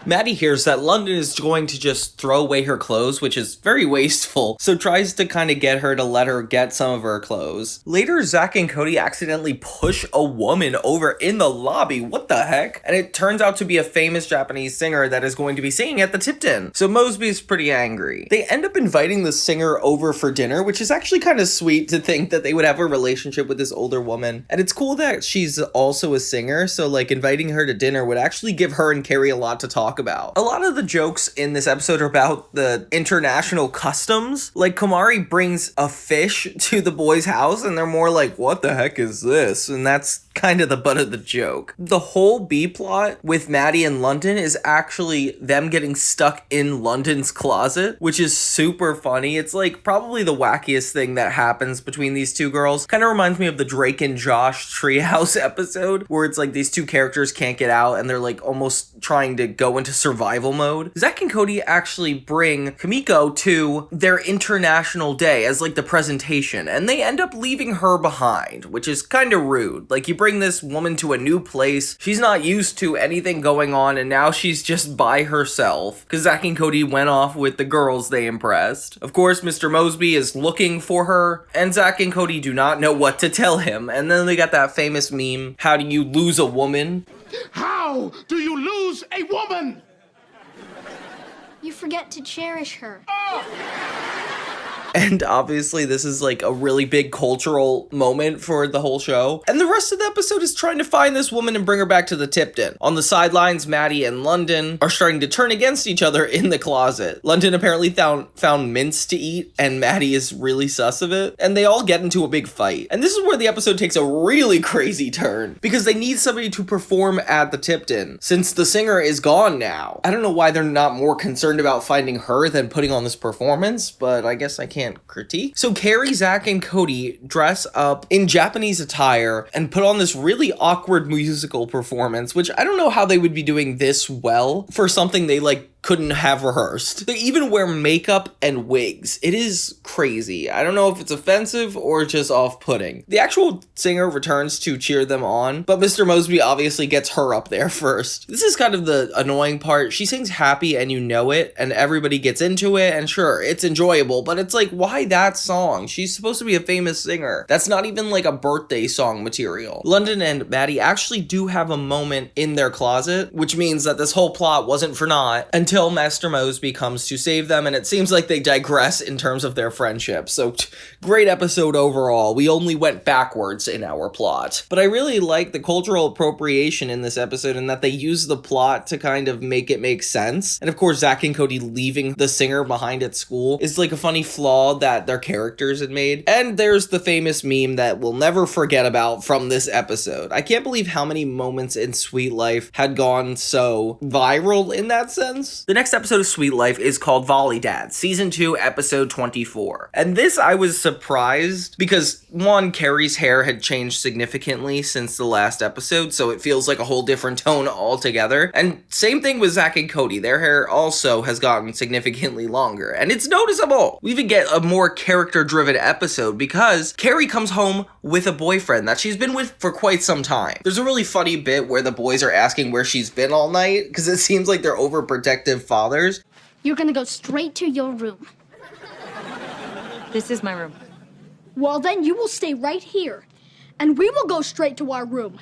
Maddie hears that London is going to just throw away her clothes, which is very wasteful, so tries to kind of get her to let her get some of her clothes. Later, Zack and Cody accidentally push a woman over in the lobby. What the heck? And it turns out to be a famous Japanese singer that is going to be singing at the Tipton. So Moseby is pretty angry. They end up inviting the singer over for dinner, which is actually kind of sweet to think that they would have a relationship with this older woman. And it's cool that she's also a singer, so like inviting her to dinner would actually give her and Carrie a lot to talk about. A lot of the jokes in this episode are about the international customs. Like, Komari brings a fish to the boys' house and they're more like, what the heck is this? And that's kind of the butt of the joke. The whole B-plot with Maddie and London is actually them getting stuck in London's closet, which is super funny. It's like probably the wackiest thing that happens between these two girls. Kind of reminds me of the Drake and Josh Treehouse episode, where it's like these two characters can't get out and they're like almost trying to go into survival mode. Zack and Cody actually bring Kimiko to their international day as like the presentation, and they end up leaving her behind, which is kind of rude. Like, you bring this woman to a new place, she's not used to anything going on, and now she's just by herself because Zack and Cody went off with the girls they impressed. Of course, Mr. Moseby is looking for her, and Zack and Cody do not know what to tell him. And then they got that famous meme, how do you lose a woman? How do you lose a woman? You forget to cherish her. And obviously this is like a really big cultural moment for the whole show. And the rest of the episode is trying to find this woman and bring her back to the Tipton. On the sidelines, Maddie and London are starting to turn against each other in the closet. London apparently found mints to eat, and Maddie is really sus of it. And they all get into a big fight. And this is where the episode takes a really crazy turn, because they need somebody to perform at the Tipton, since the singer is gone now. I don't know why they're not more concerned about finding her than putting on this performance, but I guess I can't critique. So Carrie, Zack, and Cody dress up in Japanese attire and put on this really awkward musical performance, which I don't know how they would be doing this well for something they like couldn't have rehearsed. They even wear makeup and wigs. It is crazy. I don't know if it's offensive or just off-putting. The actual singer returns to cheer them on, but Mr. Moseby obviously gets her up there first. This is kind of the annoying part. She sings Happy and You Know It, and everybody gets into it, and sure, it's enjoyable, but it's like, why that song? She's supposed to be a famous singer. That's not even like a birthday song material. London and Maddie actually do have a moment in their closet, which means that this whole plot wasn't for naught, until Master Moseby comes to save them, and it seems like they digress in terms of their friendship. So, great episode overall. We only went backwards in our plot. But I really like the cultural appropriation in this episode, and that they use the plot to kind of make it make sense. And of course, Zack and Cody leaving the singer behind at school is like a funny flaw that their characters had made. And there's the famous meme that we'll never forget about from this episode. I can't believe how many moments in Sweet Life had gone so viral in that sense. The next episode of Sweet Life is called Volley Dad, Season 2, Episode 24. And this I was surprised because, one, Carrie's hair had changed significantly since the last episode, so it feels like a whole different tone altogether. And same thing with Zack and Cody. Their hair also has gotten significantly longer, and it's noticeable. We even get a more character-driven episode because Carrie comes home with a boyfriend that she's been with for quite some time. There's a really funny bit where the boys are asking where she's been all night because it seems like they're overprotective fathers. You're gonna go straight to your room. This is my room. Well, then you will stay right here, and we will go straight to our room.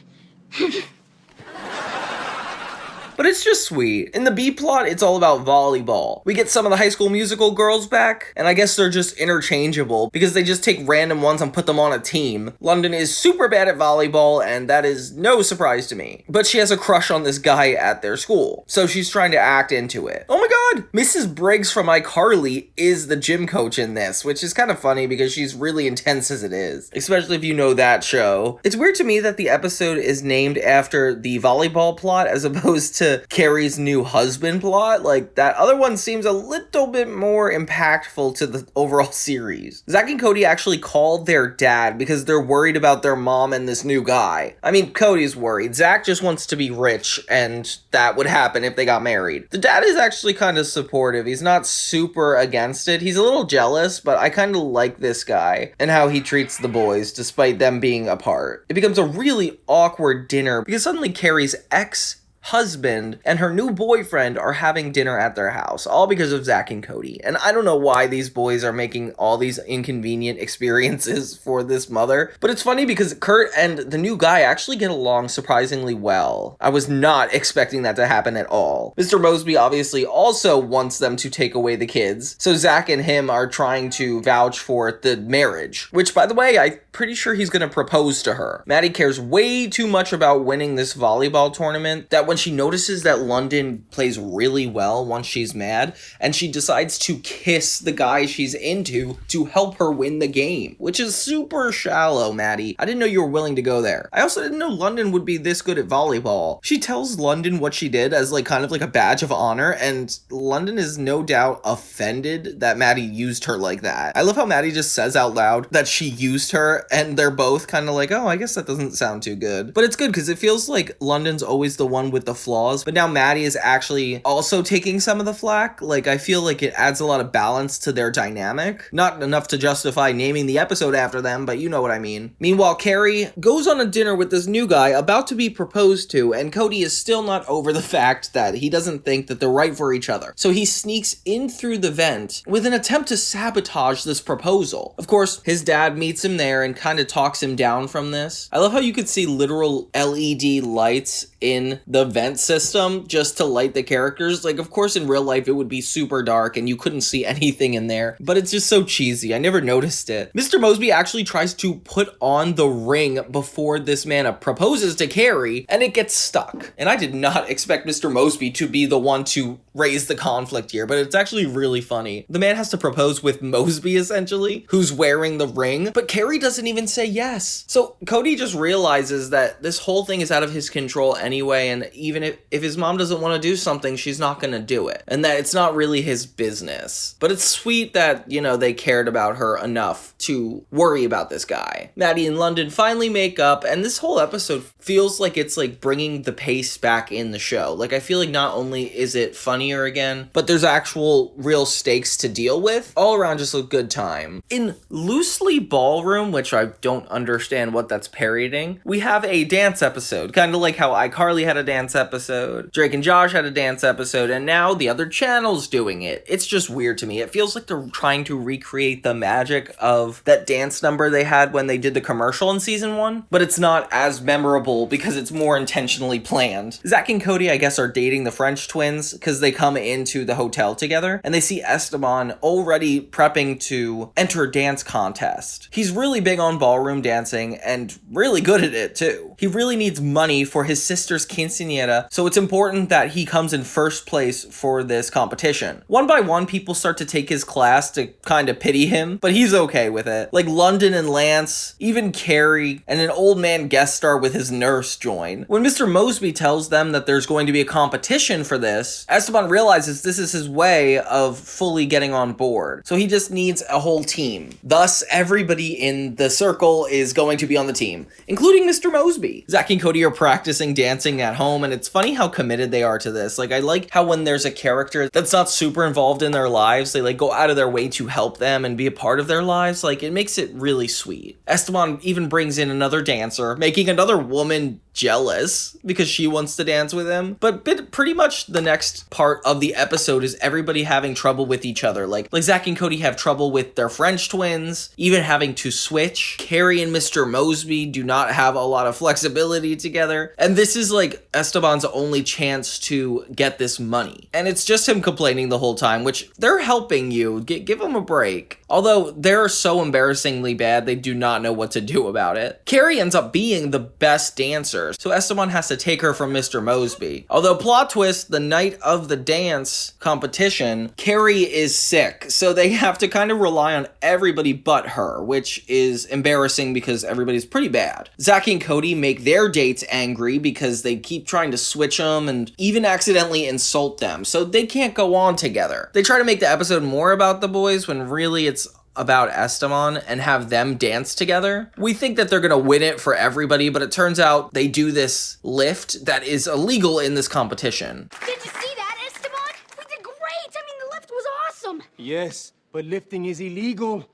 But it's just sweet. In the B plot, it's all about volleyball. We get some of the High School Musical girls back, and I guess they're just interchangeable because they just take random ones and put them on a team. London is super bad at volleyball, and that is no surprise to me. But she has a crush on this guy at their school, so she's trying to act into it. Oh my god! Mrs. Briggs from iCarly is the gym coach in this, which is kind of funny because she's really intense as it is, especially if you know that show. It's weird to me that the episode is named after the volleyball plot as opposed to Carrie's new husband plot. Like, that other one seems a little bit more impactful to the overall series. Zack and Cody actually called their dad because they're worried about their mom and this new guy. I mean, Cody's worried. Zack just wants to be rich, and that would happen if they got married. The dad is actually kind of supportive. He's not super against it. He's a little jealous, but I kind of like this guy and how he treats the boys despite them being apart. It becomes a really awkward dinner because suddenly Carrie's ex-husband and her new boyfriend are having dinner at their house, all because of Zack and Cody. And I don't know why these boys are making all these inconvenient experiences for this mother, but it's funny because Kurt and the new guy actually get along surprisingly well. I was not expecting that to happen at all. Mr. Moseby obviously also wants them to take away the kids, so Zack and him are trying to vouch for the marriage, which, by the way, I'm pretty sure he's gonna propose to her. Maddie cares way too much about winning this volleyball tournament that when she notices that London plays really well once she's mad, and she decides to kiss the guy she's into to help her win the game, which is super shallow, Maddie. I didn't know you were willing to go there. I also didn't know London would be this good at volleyball. She tells London what she did as like kind of like a badge of honor, and London is no doubt offended that Maddie used her like that. I love how Maddie just says out loud that she used her, and they're both kind of like, oh, I guess that doesn't sound too good. But it's good because it feels like London's always the one with the flaws, but now Maddie is actually also taking some of the flack. Like, I feel like it adds a lot of balance to their dynamic. Not enough to justify naming the episode after them, but you know what I mean. Meanwhile, Carrie goes on a dinner with this new guy about to be proposed to, and Cody is still not over the fact that he doesn't think that they're right for each other. So he sneaks in through the vent with an attempt to sabotage this proposal. Of course, his dad meets him there and kind of talks him down from this. I love how you could see literal LED lights in the vent system just to light the characters. Like, of course, in real life, it would be super dark and you couldn't see anything in there, but it's just so cheesy. I never noticed it. Mr. Moseby actually tries to put on the ring before this man proposes to Carrie, and it gets stuck. And I did not expect Mr. Moseby to be the one to raise the conflict here, but it's actually really funny. The man has to propose with Moseby, essentially, who's wearing the ring, but Carrie doesn't even say yes. So Cody just realizes that this whole thing is out of his control anyway, and even if his mom doesn't want to do something, she's not gonna do it, and that it's not really his business. But it's sweet that, you know, they cared about her enough to worry about this guy. Maddie and London finally make up, and this whole episode feels like it's like bringing the pace back in the show. Like, I feel like not only is it funnier again, but there's actual real stakes to deal with. All around just a good time. In Loosely Ballroom, which I don't understand what that's parodying, we have a dance episode, kind of like how iCarly had a dance episode, Drake and Josh had a dance episode, and now the other channel's doing it. It's just weird to me. It feels like they're trying to recreate the magic of that dance number they had when they did the commercial in season 1, but it's not as memorable because it's more intentionally planned. Zack and Cody, I guess, are dating the French twins because they come into the hotel together and they see Esteban already prepping to enter a dance contest. He's really big on ballroom dancing and really good at it too. He really needs money for his sister's quinceañera, so it's important that he comes in first place for this competition. One by one, people start to take his class to kind of pity him, but he's okay with it. Like London and Lance, even Carrie, and an old man guest star with his nurse join. When Mr. Moseby tells them that there's going to be a competition for this, Esteban realizes this is his way of fully getting on board. So he just needs a whole team. Thus, everybody in the circle is going to be on the team, including Mr. Moseby. Zack and Cody are practicing dancing at home, and it's funny how committed they are to this. Like, I like how when there's a character that's not super involved in their lives, they like go out of their way to help them and be a part of their lives. Like, it makes it really sweet. Esteban even brings in another dancer, making another woman jealous because she wants to dance with him. But pretty much the next part of the episode is everybody having trouble with each other. Like Zack and Cody have trouble with their French twins, even having to switch. Carrie and Mr. Moseby do not have a lot of flexibility together. And this is like Esteban's only chance to get this money. And it's just him complaining the whole time, which they're helping you. Give him a break. Although they're so embarrassingly bad, they do not know what to do about it. Carrie ends up being the best dancer, so Esteban has to take her from Mr. Moseby. Although, plot twist, the night of the dance competition, Carrie is sick, so they have to kind of rely on everybody but her, which is embarrassing because everybody's pretty bad. Zack and Cody make their dates angry because they keep trying to switch them and even accidentally insult them, so they can't go on together. They try to make the episode more about the boys when really it's about Esteban and have them dance together. We think that they're gonna win it for everybody, but it turns out they do this lift that is illegal in this competition. Did you see that, Esteban? We did great. I mean, the lift was awesome. Yes, but lifting is illegal.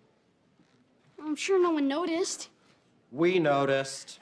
I'm sure no one noticed. We noticed.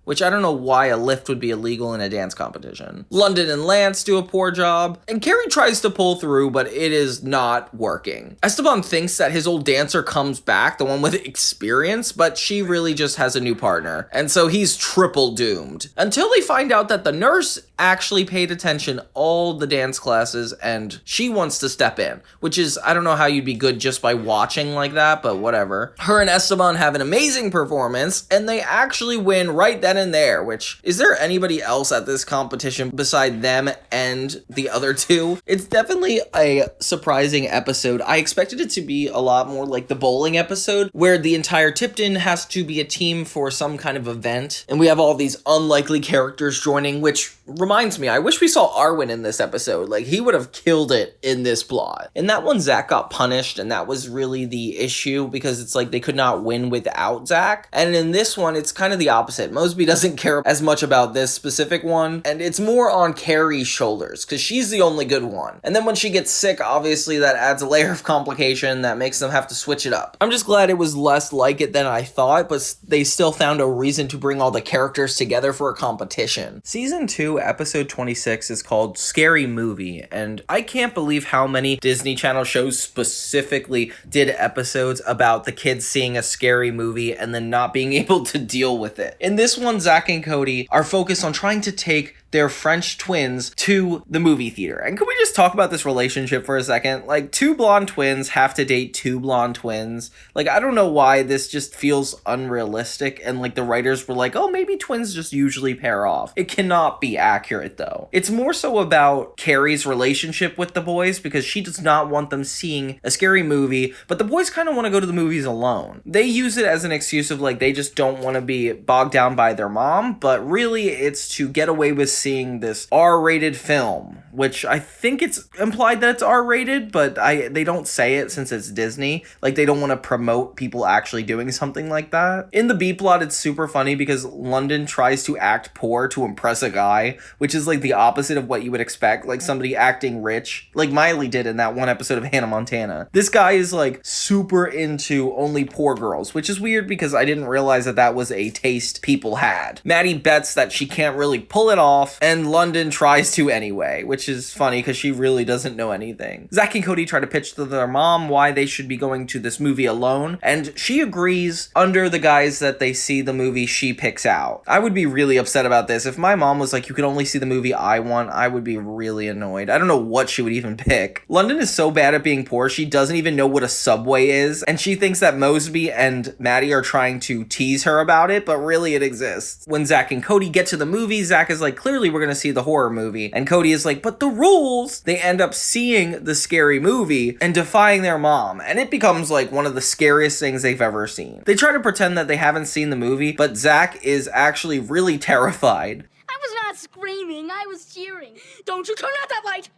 Which I don't know why a lift would be illegal in a dance competition. London and Lance do a poor job, and Carrie tries to pull through, but it is not working. Esteban thinks that his old dancer comes back, the one with experience, but she really just has a new partner, and so he's triple doomed. Until they find out that the nurse actually paid attention all the dance classes, and she wants to step in, which is, I don't know how you'd be good just by watching like that, but whatever. Her and Esteban have an amazing performance, and they actually win right then and there, which, is there anybody else at this competition beside them and the other two? It's definitely a surprising episode. I expected it to be a lot more like the bowling episode, where the entire Tipton has to be a team for some kind of event, and we have all these unlikely characters joining, which reminds me, I wish we saw Arwen in this episode. Like, he would have killed it in this plot. In that one, Zack got punished, and that was really the issue, because it's like they could not win without Zack. And in this one, it's kind of the opposite. Moseby doesn't care as much about this specific one, and it's more on Carrie's shoulders, because she's the only good one. And then when she gets sick, obviously that adds a layer of complication that makes them have to switch it up. I'm just glad it was less like it than I thought, but they still found a reason to bring all the characters together for a competition. Season 2 2, episode 26 is called Scary Movie, and I can't believe how many Disney Channel shows specifically did episodes about the kids seeing a scary movie and then not being able to deal with it. In this one, Zack and Cody are focused on trying to take their French twins to the movie theater. And can we just talk about this relationship for a second? Like, two blonde twins have to date two blonde twins. Like, I don't know why this just feels unrealistic, and like the writers were like, oh, maybe twins just usually pair off. It cannot be accurate though. It's more so about Carrie's relationship with the boys, because she does not want them seeing a scary movie, but the boys kind of want to go to the movies alone. They use it as an excuse of like, they just don't want to be bogged down by their mom, but really it's to get away with seeing this R-rated film, which I think it's implied that it's R-rated, but they don't say it since it's Disney. Like, they don't want to promote people actually doing something like that. In the B-plot, it's super funny because London tries to act poor to impress a guy, which is like the opposite of what you would expect, like somebody acting rich, like Miley did in that one episode of Hannah Montana. This guy is like super into only poor girls, which is weird because I didn't realize that that was a taste people had. Maddie bets that she can't really pull it off, and London tries to anyway, which is funny because she really doesn't know anything. Zack and Cody try to pitch to their mom why they should be going to this movie alone, and she agrees under the guise that they see the movie she picks out. I would be really upset about this. If my mom was like, you can only see the movie I want, I would be really annoyed. I don't know what she would even pick. London is so bad at being poor, she doesn't even know what a Subway is, and she thinks that Moseby and Maddie are trying to tease her about it, but really it exists. When Zack and Cody get to the movie, Zack is like, clearly we're gonna see the horror movie, and Cody is like, but the rules! They end up seeing the scary movie and defying their mom, and it becomes like one of the scariest things they've ever seen. They try to pretend that they haven't seen the movie, but Zack is actually really terrified. I was not screaming, I was cheering. Don't you turn out that light!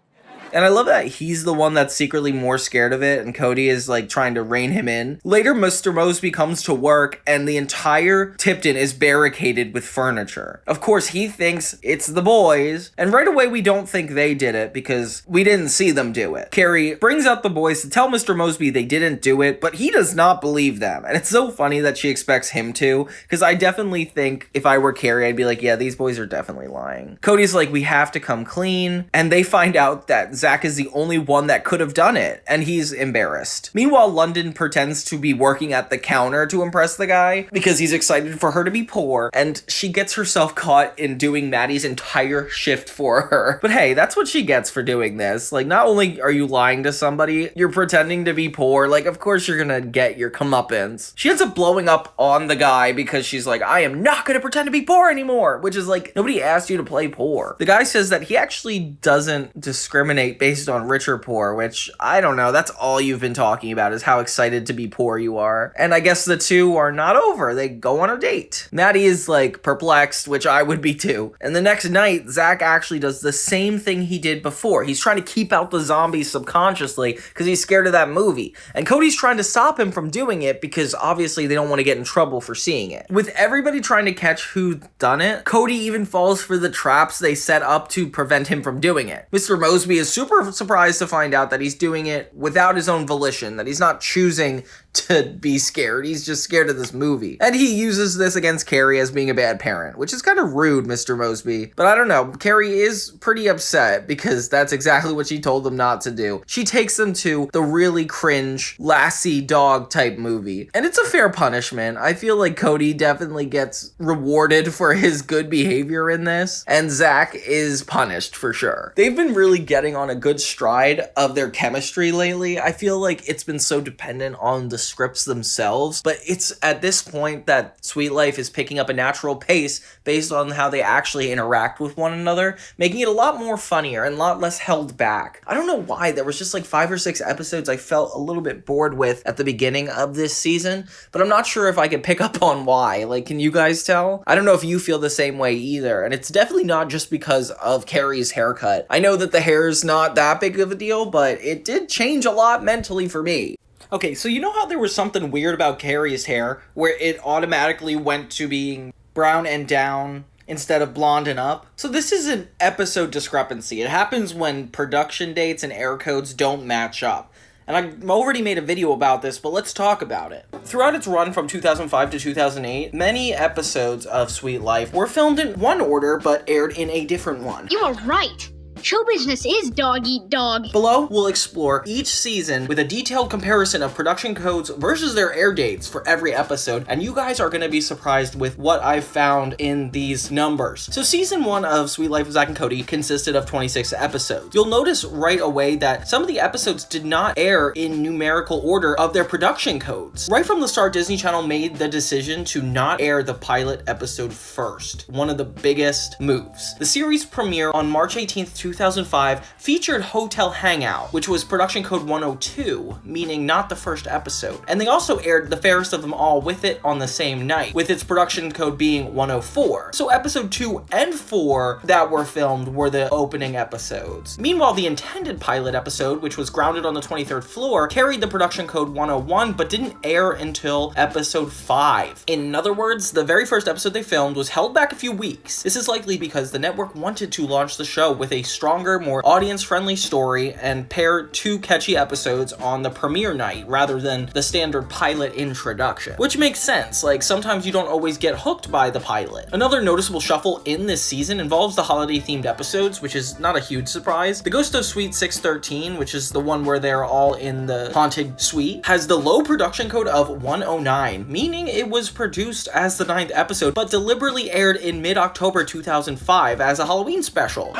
And I love that he's the one that's secretly more scared of it, and Cody is like trying to rein him in. Later, Mr. Moseby comes to work, and the entire Tipton is barricaded with furniture. Of course, he thinks it's the boys, and right away we don't think they did it because we didn't see them do it. Carrie brings out the boys to tell Mr. Moseby they didn't do it, but he does not believe them. And it's so funny that she expects him to, because I definitely think if I were Carrie, I'd be like, yeah, these boys are definitely lying. Cody's like, we have to come clean, and they find out that Zack is the only one that could have done it, and he's embarrassed. Meanwhile, London pretends to be working at the counter to impress the guy because he's excited for her to be poor, and she gets herself caught in doing Maddie's entire shift for her. But hey, that's what she gets for doing this. Like, not only are you lying to somebody, you're pretending to be poor. Like, of course you're gonna get your comeuppance. She ends up blowing up on the guy because she's like, I am not gonna pretend to be poor anymore, which is like, nobody asked you to play poor. The guy says that he actually doesn't discriminate based on rich or poor, which I don't know. That's all you've been talking about, is how excited to be poor you are. And I guess the two are not over. They go on a date. Maddie is like perplexed, which I would be too. And the next night, Zack actually does the same thing he did before. He's trying to keep out the zombies subconsciously because he's scared of that movie. And Cody's trying to stop him from doing it because obviously they don't want to get in trouble for seeing it. With everybody trying to catch who done it, Cody even falls for the traps they set up to prevent him from doing it. Mr. Moseby is super surprised to find out that he's doing it without his own volition, that he's not choosing to be scared. He's just scared of this movie. And he uses this against Carrie as being a bad parent, which is kind of rude, Mr. Moseby. But I don't know, Carrie is pretty upset because that's exactly what she told them not to do. She takes them to the really cringe Lassie dog type movie. And it's a fair punishment. I feel like Cody definitely gets rewarded for his good behavior in this, and Zack is punished for sure. They've been really getting on a good stride of their chemistry lately. I feel like it's been so dependent on the scripts themselves, but it's at this point that Sweet Life is picking up a natural pace based on how they actually interact with one another, making it a lot more funnier and a lot less held back. I don't know why, there was just like 5 or 6 episodes I felt a little bit bored with at the beginning of this season, but I'm not sure if I can pick up on why. Like, can you guys tell? I don't know if you feel the same way either, and it's definitely not just because of Carrie's haircut. I know that the hair is not that big of a deal, but it did change a lot mentally for me. Okay, so you know how there was something weird about Carrie's hair, where it automatically went to being brown and down instead of blonde and up? So this is an episode discrepancy. It happens when production dates and air codes don't match up. And I already made a video about this, but let's talk about it. Throughout its run from 2005 to 2008, many episodes of Suite Life were filmed in one order, but aired in a different one. You are right. Show business is dog eat dog. Below, we'll explore each season with a detailed comparison of production codes versus their air dates for every episode, and you guys are going to be surprised with what I've found in these numbers. So season 1 of Suite Life of Zack and Cody consisted of 26 episodes. You'll notice right away that some of the episodes did not air in numerical order of their production codes. Right from the start, Disney Channel made the decision to not air the pilot episode first, one of the biggest moves. The series premiere on March 18th, 2005 featured Hotel Hangout, which was production code 102, meaning not the first episode. And they also aired The Fairest of Them All with it on the same night, with its production code being 104. So episode 2 and 4 that were filmed were the opening episodes. Meanwhile, the intended pilot episode, which was Grounded on the 23rd Floor, carried the production code 101, but didn't air until episode 5. In other words, the very first episode they filmed was held back a few weeks. This is likely because the network wanted to launch the show with a stronger, more audience-friendly story and pair 2 catchy episodes on the premiere night rather than the standard pilot introduction. Which makes sense, like sometimes you don't always get hooked by the pilot. Another noticeable shuffle in this season involves the holiday-themed episodes, which is not a huge surprise. The Ghost of Suite 613, which is the one where they're all in the haunted suite, has the low production code of 109, meaning it was produced as the 9th episode, but deliberately aired in mid-October 2005 as a Halloween special.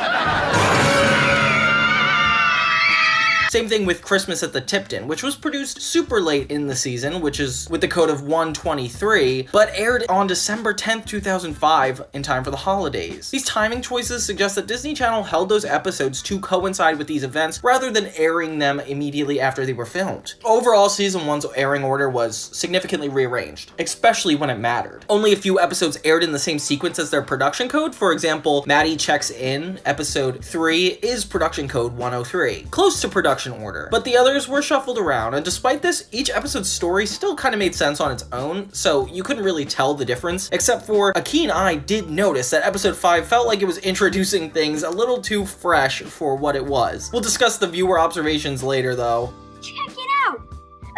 Same thing with Christmas at the Tipton, which was produced super late in the season, which is with the code of 123, but aired on December 10th, 2005 in time for the holidays. These timing choices suggest that Disney Channel held those episodes to coincide with these events rather than airing them immediately after they were filmed. Overall, season 1's airing order was significantly rearranged, especially when it mattered. Only a few episodes aired in the same sequence as their production code. For example, Maddie Checks In, episode 3, is production code 103, close to production order, but the others were shuffled around, and despite this, each episode's story still kind of made sense on its own, so you couldn't really tell the difference, except for a keen eye did notice that episode 5 felt like it was introducing things a little too fresh for what it was. We'll discuss the viewer observations later, though. Check it out!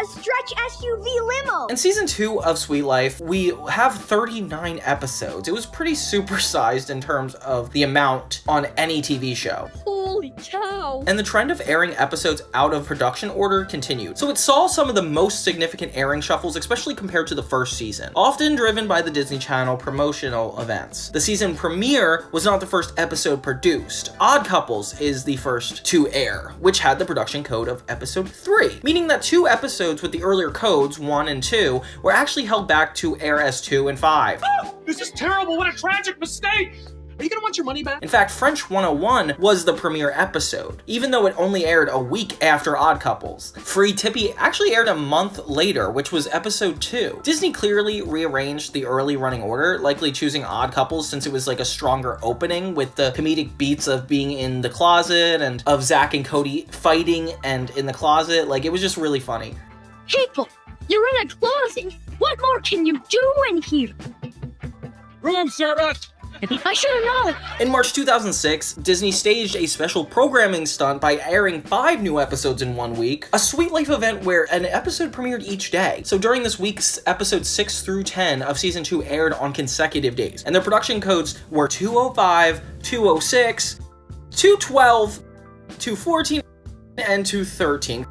A stretch SUV limo! In season 2 of Suite Life, we have 39 episodes. It was pretty supersized in terms of the amount on any TV show. Holy cow. And the trend of airing episodes out of production order continued. So it saw some of the most significant airing shuffles, especially compared to the first season, often driven by the Disney Channel promotional events. The season premiere was not the first episode produced. Odd Couples is the first to air, which had the production code of episode 3, meaning that 2 episodes with the earlier codes, 1 and 2, were actually held back to air as 2 and 5. Oh, this is terrible. What a tragic mistake. Are you gonna want your money back? In fact, French 101 was the premiere episode, even though it only aired a week after Odd Couples. Free Tippy actually aired a month later, which was episode 2. Disney clearly rearranged the early running order, likely choosing Odd Couples since it was like a stronger opening with the comedic beats of being in the closet and of Zack and Cody fighting and in the closet. Like, it was just really funny. People, you're in a closet. What more can you do in here? Room service. I should have known. In March 2006, Disney staged a special programming stunt by airing 5 new episodes in 1 week, a Suite Life event where an episode premiered each day. So during this week's episodes 6 through 10 of season 2 aired on consecutive days, and their production codes were 205, 206, 212, 214, and 213.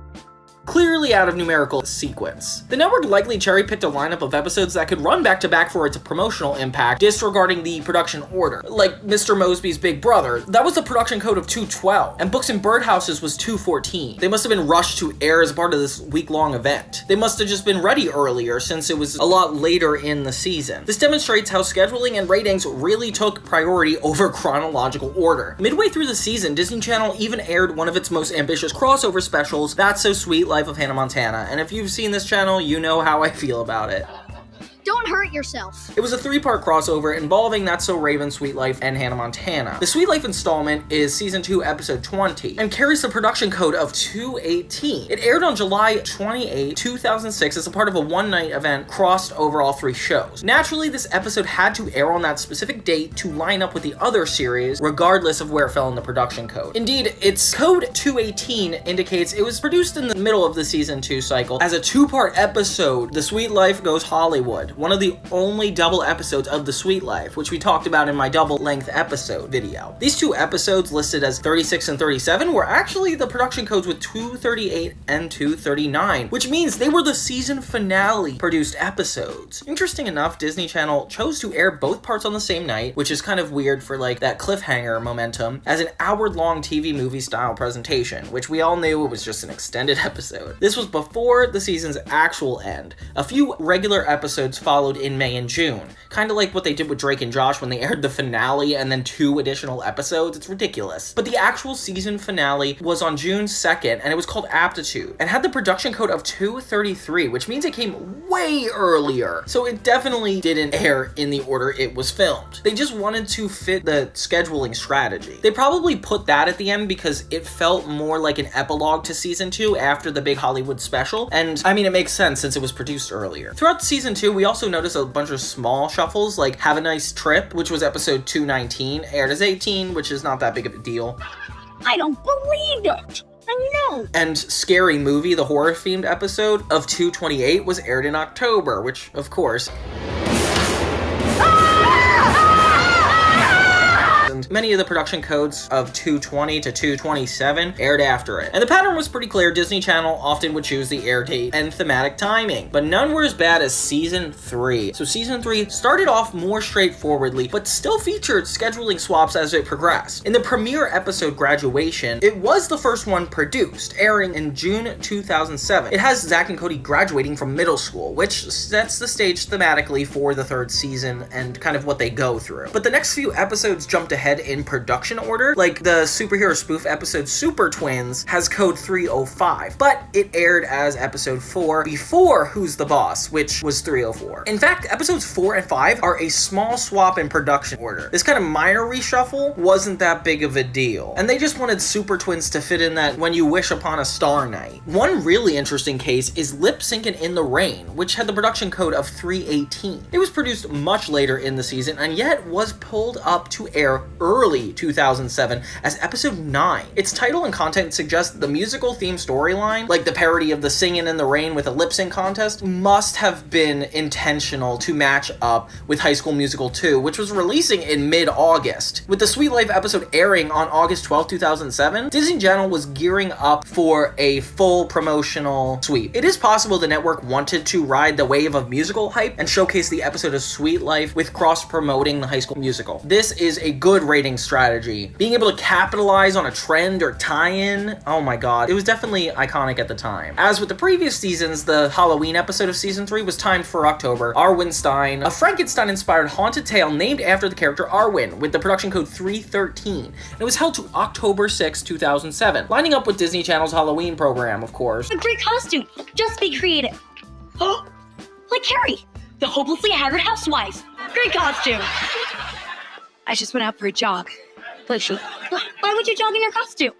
Clearly out of numerical sequence. The network likely cherry-picked a lineup of episodes that could run back-to-back for its promotional impact, disregarding the production order. Like Mr. Moseby's Big Brother, that was the production code of 212, and Books and Birdhouses was 214. They must have been rushed to air as part of this week-long event. They must have just been ready earlier, since it was a lot later in the season. This demonstrates how scheduling and ratings really took priority over chronological order. Midway through the season, Disney Channel even aired one of its most ambitious crossover specials, That's So Sweet Life of Hannah Montana, and if you've seen this channel, you know how I feel about it. Don't hurt yourself. It was a 3-part crossover involving That's So Raven, Sweet Life, and Hannah Montana. The Sweet Life installment is season 2, episode 20, and carries the production code of 218. It aired on July 28, 2006 as a part of a one-night event crossed over all 3 shows. Naturally, this episode had to air on that specific date to line up with the other series, regardless of where it fell in the production code. Indeed, its code 218 indicates it was produced in the middle of the season 2 cycle as a 2-part episode, The Sweet Life Goes Hollywood, one of the only double episodes of The Sweet Life, which we talked about in my double-length episode video. These 2 episodes, listed as 36 and 37, were actually the production codes with 238 and 239, which means they were the season finale produced episodes. Interesting enough, Disney Channel chose to air both parts on the same night, which is kind of weird for like that cliffhanger momentum, as an hour-long TV movie style presentation, which we all knew it was just an extended episode. This was before the season's actual end. A few regular episodes followed in May and June, kind of like what they did with Drake and Josh when they aired the finale and then 2 additional episodes. It's ridiculous. But the actual season finale was on June 2nd, and it was called Aptitude, and had the production code of 233, which means it came way earlier. So it definitely didn't air in the order it was filmed. They just wanted to fit the scheduling strategy. They probably put that at the end because it felt more like an epilogue to season 2 after the big Hollywood special, and I mean, it makes sense since it was produced earlier. Throughout season 2, we also noticed a bunch of small shuffles, like Have a Nice Trip, which was episode 219, aired as 18, which is not that big of a deal. I don't believe it. I know. And Scary Movie, the horror-themed episode of 228, was aired in October, which, of course, and many of the production codes of 220 to 227 aired after it. And the pattern was pretty clear. Disney Channel often would choose the air date and thematic timing, but none were as bad as season 3. So season 3 started off more straightforwardly, but still featured scheduling swaps as it progressed. In the premiere episode, Graduation, it was the first one produced, airing in June 2007. It has Zack and Cody graduating from middle school, which sets the stage thematically for the 3rd season and kind of what they go through. But the next few episodes jumped ahead in production order, like the superhero spoof episode Super Twins has code 305, but it aired as episode 4 before Who's the Boss, which was 304. In fact, episodes 4 and 5 are a small swap in production order. This kind of minor reshuffle wasn't that big of a deal, and they just wanted Super Twins to fit in that When You Wish Upon a Star night. One really interesting case is Lip Syncin' in the Rain, which had the production code of 318. It was produced much later in the season, and yet was pulled up to air early 2007 as episode 9. Its title and content suggest the musical theme storyline, like the parody of the Singin' in the Rain with a lip sync contest, must have been intentional to match up with High School Musical 2, which was releasing in mid-August. With the Sweet Life episode airing on August 12, 2007, Disney Channel was gearing up for a full promotional sweep. It is possible the network wanted to ride the wave of musical hype and showcase the episode of Sweet Life with cross-promoting the High School Musical. This is a good rating strategy. Being able to capitalize on a trend or tie-in, oh my god, it was definitely iconic at the time. As with the previous seasons, the Halloween episode of season 3 was timed for October. Arwenstein, a Frankenstein-inspired haunted tale named after the character Arwen, with the production code 313. And it was held to October 6, 2007, lining up with Disney Channel's Halloween program, of course. A great costume. Just be creative. Oh, like Carrie, the hopelessly haggard housewife. Great costume. I just went out for a jog. Why would you jog in your costume?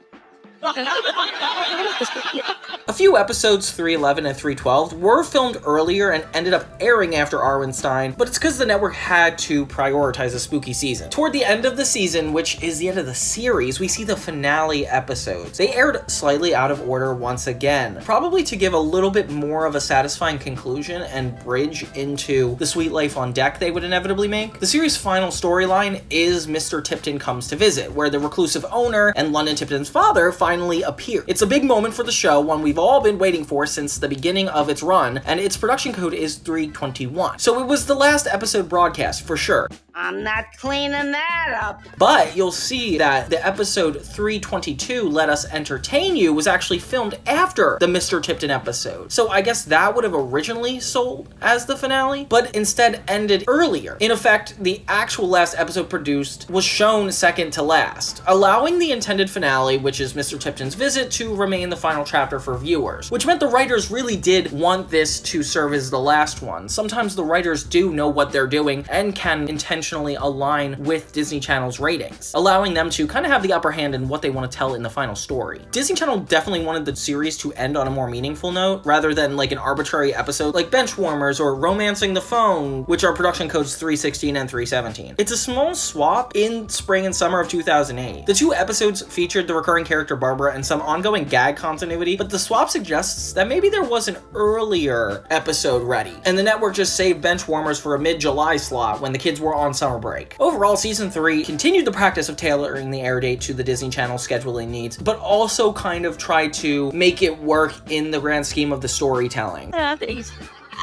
A few episodes, 311 and 312, were filmed earlier and ended up airing after Arwenstein, but it's because the network had to prioritize a spooky season. Toward the end of the season, which is the end of the series, we see the finale episodes. They aired slightly out of order once again, probably to give a little bit more of a satisfying conclusion and bridge into the Sweet Life on Deck they would inevitably make. The series' final storyline is Mr. Tipton Comes to Visit, where the reclusive owner and London Tipton's father finally appear. It's a big moment for the show, one we've all been waiting for since the beginning of its run, and its production code is 321. So it was the last episode broadcast, for sure. I'm not cleaning that up. But you'll see that the episode 322, Let Us Entertain You, was actually filmed after the Mr. Tipton episode. So I guess that would have originally sold as the finale, but instead ended earlier. In effect, the actual last episode produced was shown second to last, allowing the intended finale, which is Mr. Tipton's visit, to remain the final chapter for viewers, which meant the writers really did want this to serve as the last one. Sometimes the writers do know what they're doing and can intentionally align with Disney Channel's ratings, allowing them to kind of have the upper hand in what they want to tell in the final story. Disney Channel definitely wanted the series to end on a more meaningful note, rather than like an arbitrary episode like Benchwarmers or Romancing the Phone, which are production codes 316 and 317. It's a small swap in spring and summer of 2008. The two episodes featured the recurring character Barbara and some ongoing gag continuity, but the swap suggests that maybe there was an earlier episode ready, and the network just saved Benchwarmers for a mid-July slot when the kids were on summer break. Overall, season 3 continued the practice of tailoring the air date to the Disney Channel scheduling needs, but also kind of tried to make it work in the grand scheme of the storytelling. Ow,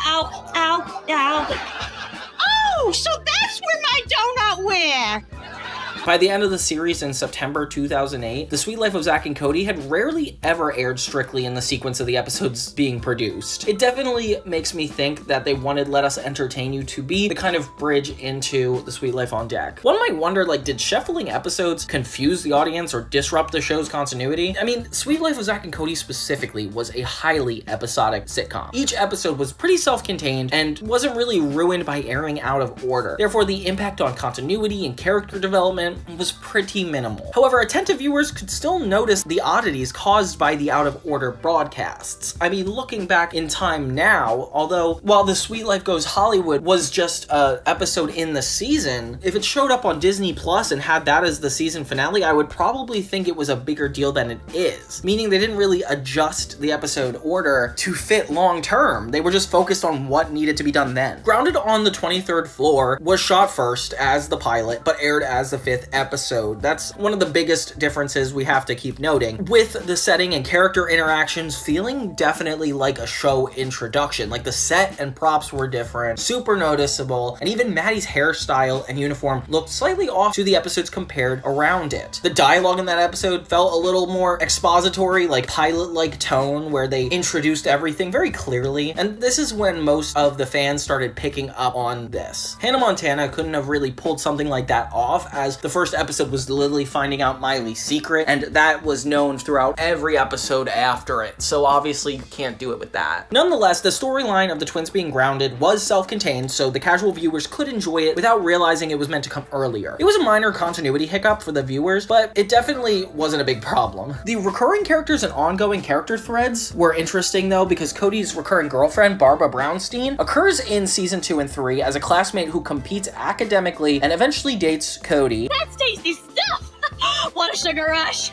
ow, ow. Oh, so that's where my donut went. By the end of the series in September 2008, The Sweet Life of Zack and Cody had rarely ever aired strictly in the sequence of the episodes being produced. It definitely makes me think that they wanted Let Us Entertain You to be the kind of bridge into The Sweet Life on Deck. One might wonder, like, did shuffling episodes confuse the audience or disrupt the show's continuity? I mean, Sweet Life of Zack and Cody specifically was a highly episodic sitcom. Each episode was pretty self-contained and wasn't really ruined by airing out of order. Therefore, the impact on continuity and character development was pretty minimal. However, attentive viewers could still notice the oddities caused by the out-of-order broadcasts. I mean, looking back in time now, although while The Sweet Life Goes Hollywood was just an episode in the season, if it showed up on Disney Plus and had that as the season finale, I would probably think it was a bigger deal than it is, meaning they didn't really adjust the episode order to fit long-term. They were just focused on what needed to be done then. Grounded on the 23rd Floor was shot first as the pilot, but aired as the 5th episode. That's one of the biggest differences we have to keep noting, with the setting and character interactions feeling definitely like a show introduction. Like, the set and props were different, super noticeable, and even Maddie's hairstyle and uniform looked slightly off to the episodes compared around it. The dialogue in that episode felt a little more expository, like pilot-like tone, where they introduced everything very clearly, and this is when most of the fans started picking up on this. Hannah Montana couldn't have really pulled something like that off, as the first episode was Lily finding out Miley's secret, and that was known throughout every episode after it, so obviously you can't do it with that. Nonetheless, the storyline of the twins being grounded was self-contained, so the casual viewers could enjoy it without realizing it was meant to come earlier. It was a minor continuity hiccup for the viewers, but it definitely wasn't a big problem. The recurring characters and ongoing character threads were interesting though, because Cody's recurring girlfriend, Barbara Brownstein, occurs in season 2 and 3 as a classmate who competes academically and eventually dates Cody. That's tasty stuff! What a sugar rush!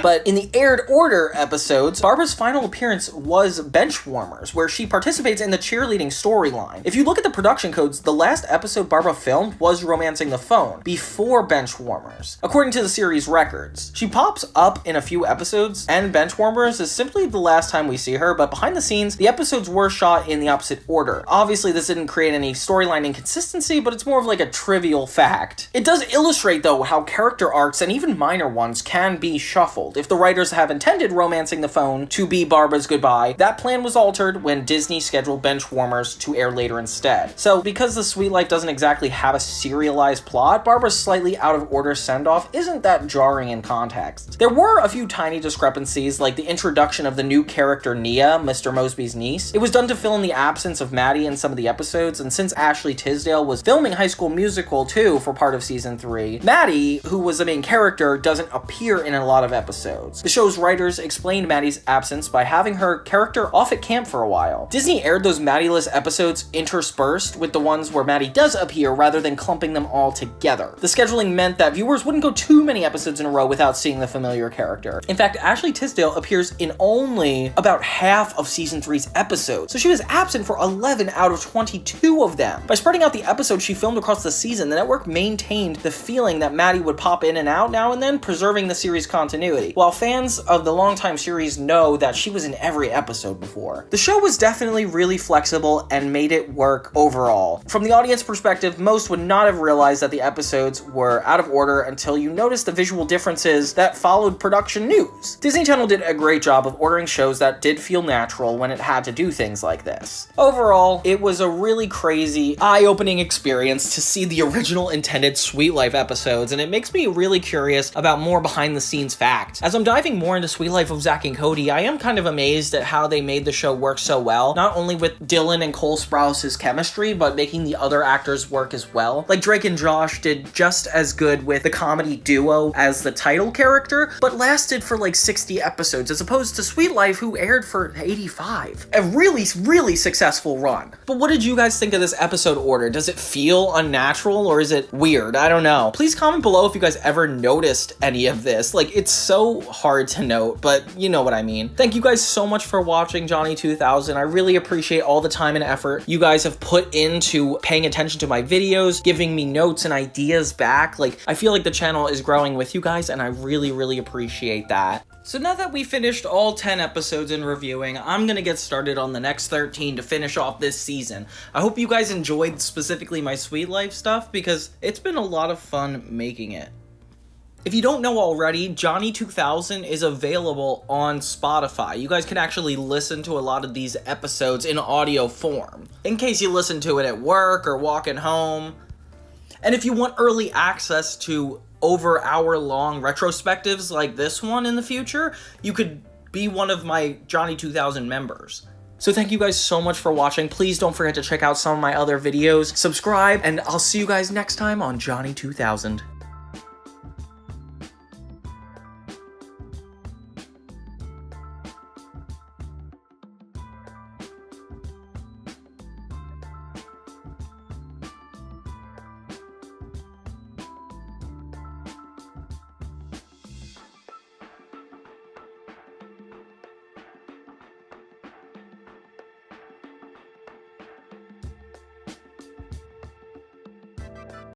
But in the aired order episodes, Barbara's final appearance was Benchwarmers, where she participates in the cheerleading storyline. If you look at the production codes, the last episode Barbara filmed was Romancing the Phone, before Benchwarmers, according to the series records. She pops up in a few episodes, and Benchwarmers is simply the last time we see her, but behind the scenes, the episodes were shot in the opposite order. Obviously, this didn't create any storyline inconsistency, but it's more of like a trivial fact. It does illustrate, though, how character arcs, and even minor ones, can be shuffled. If the writers have intended Romancing the Phone to be Barbara's goodbye, that plan was altered when Disney scheduled Benchwarmers to air later instead. So because The Sweet Life doesn't exactly have a serialized plot, Barbara's slightly out of order send-off isn't that jarring in context. There were a few tiny discrepancies, like the introduction of the new character Nia, Mr. Moseby's niece. It was done to fill in the absence of Maddie in some of the episodes, and since Ashley Tisdale was filming High School Musical 2 for part of season 3, Maddie, who was the main character, doesn't appear in a lot of episodes. The show's writers explained Maddie's absence by having her character off at camp for a while. Disney aired those Maddie-less episodes interspersed with the ones where Maddie does appear rather than clumping them all together. The scheduling meant that viewers wouldn't go too many episodes in a row without seeing the familiar character. In fact, Ashley Tisdale appears in only about half of season 3's episodes, so she was absent for 11 out of 22 of them. By spreading out the episodes she filmed across the season, the network maintained the feeling that Maddie would pop in and out now and then, preserving the series continuity. continuity, while fans of the longtime series know that she was in every episode before. The show was definitely really flexible and made it work overall. From the audience perspective, most would not have realized that the episodes were out of order until you noticed the visual differences that followed production news. Disney Channel did a great job of ordering shows that did feel natural when it had to do things like this. Overall, it was a really crazy, eye-opening experience to see the original intended Sweet Life episodes, and it makes me really curious about more behind-the-scenes facts. As I'm diving more into Sweet Life of Zack and Cody, I am kind of amazed at how they made the show work so well, not only with Dylan and Cole Sprouse's chemistry, but making the other actors work as well. Like Drake and Josh did just as good with the comedy duo as the title character, but lasted for like 60 episodes, as opposed to Sweet Life, who aired for 85. A really, really successful run. But what did you guys think of this episode order? Does it feel unnatural, or is it weird? I don't know. Please comment below if you guys ever noticed any of this. Like, it's so hard to note, but you know what I mean. Thank you guys so much for watching Johnny 2000. I really appreciate all the time and effort you guys have put into paying attention to my videos, giving me notes and ideas back. Like, I feel like the channel is growing with you guys, and I really, really appreciate that. So now that we finished all 10 episodes in reviewing, I'm gonna get started on the next 13 to finish off this season. I hope you guys enjoyed specifically my Sweet Life stuff, because it's been a lot of fun making it. If you don't know already, Johnny 2000 is available on Spotify. You guys can actually listen to a lot of these episodes in audio form, in case you listen to it at work or walking home. And if you want early access to over hour-long retrospectives like this one in the future, you could be one of my Johnny 2000 members. So thank you guys so much for watching. Please don't forget to check out some of my other videos, subscribe, and I'll see you guys next time on Johnny 2000.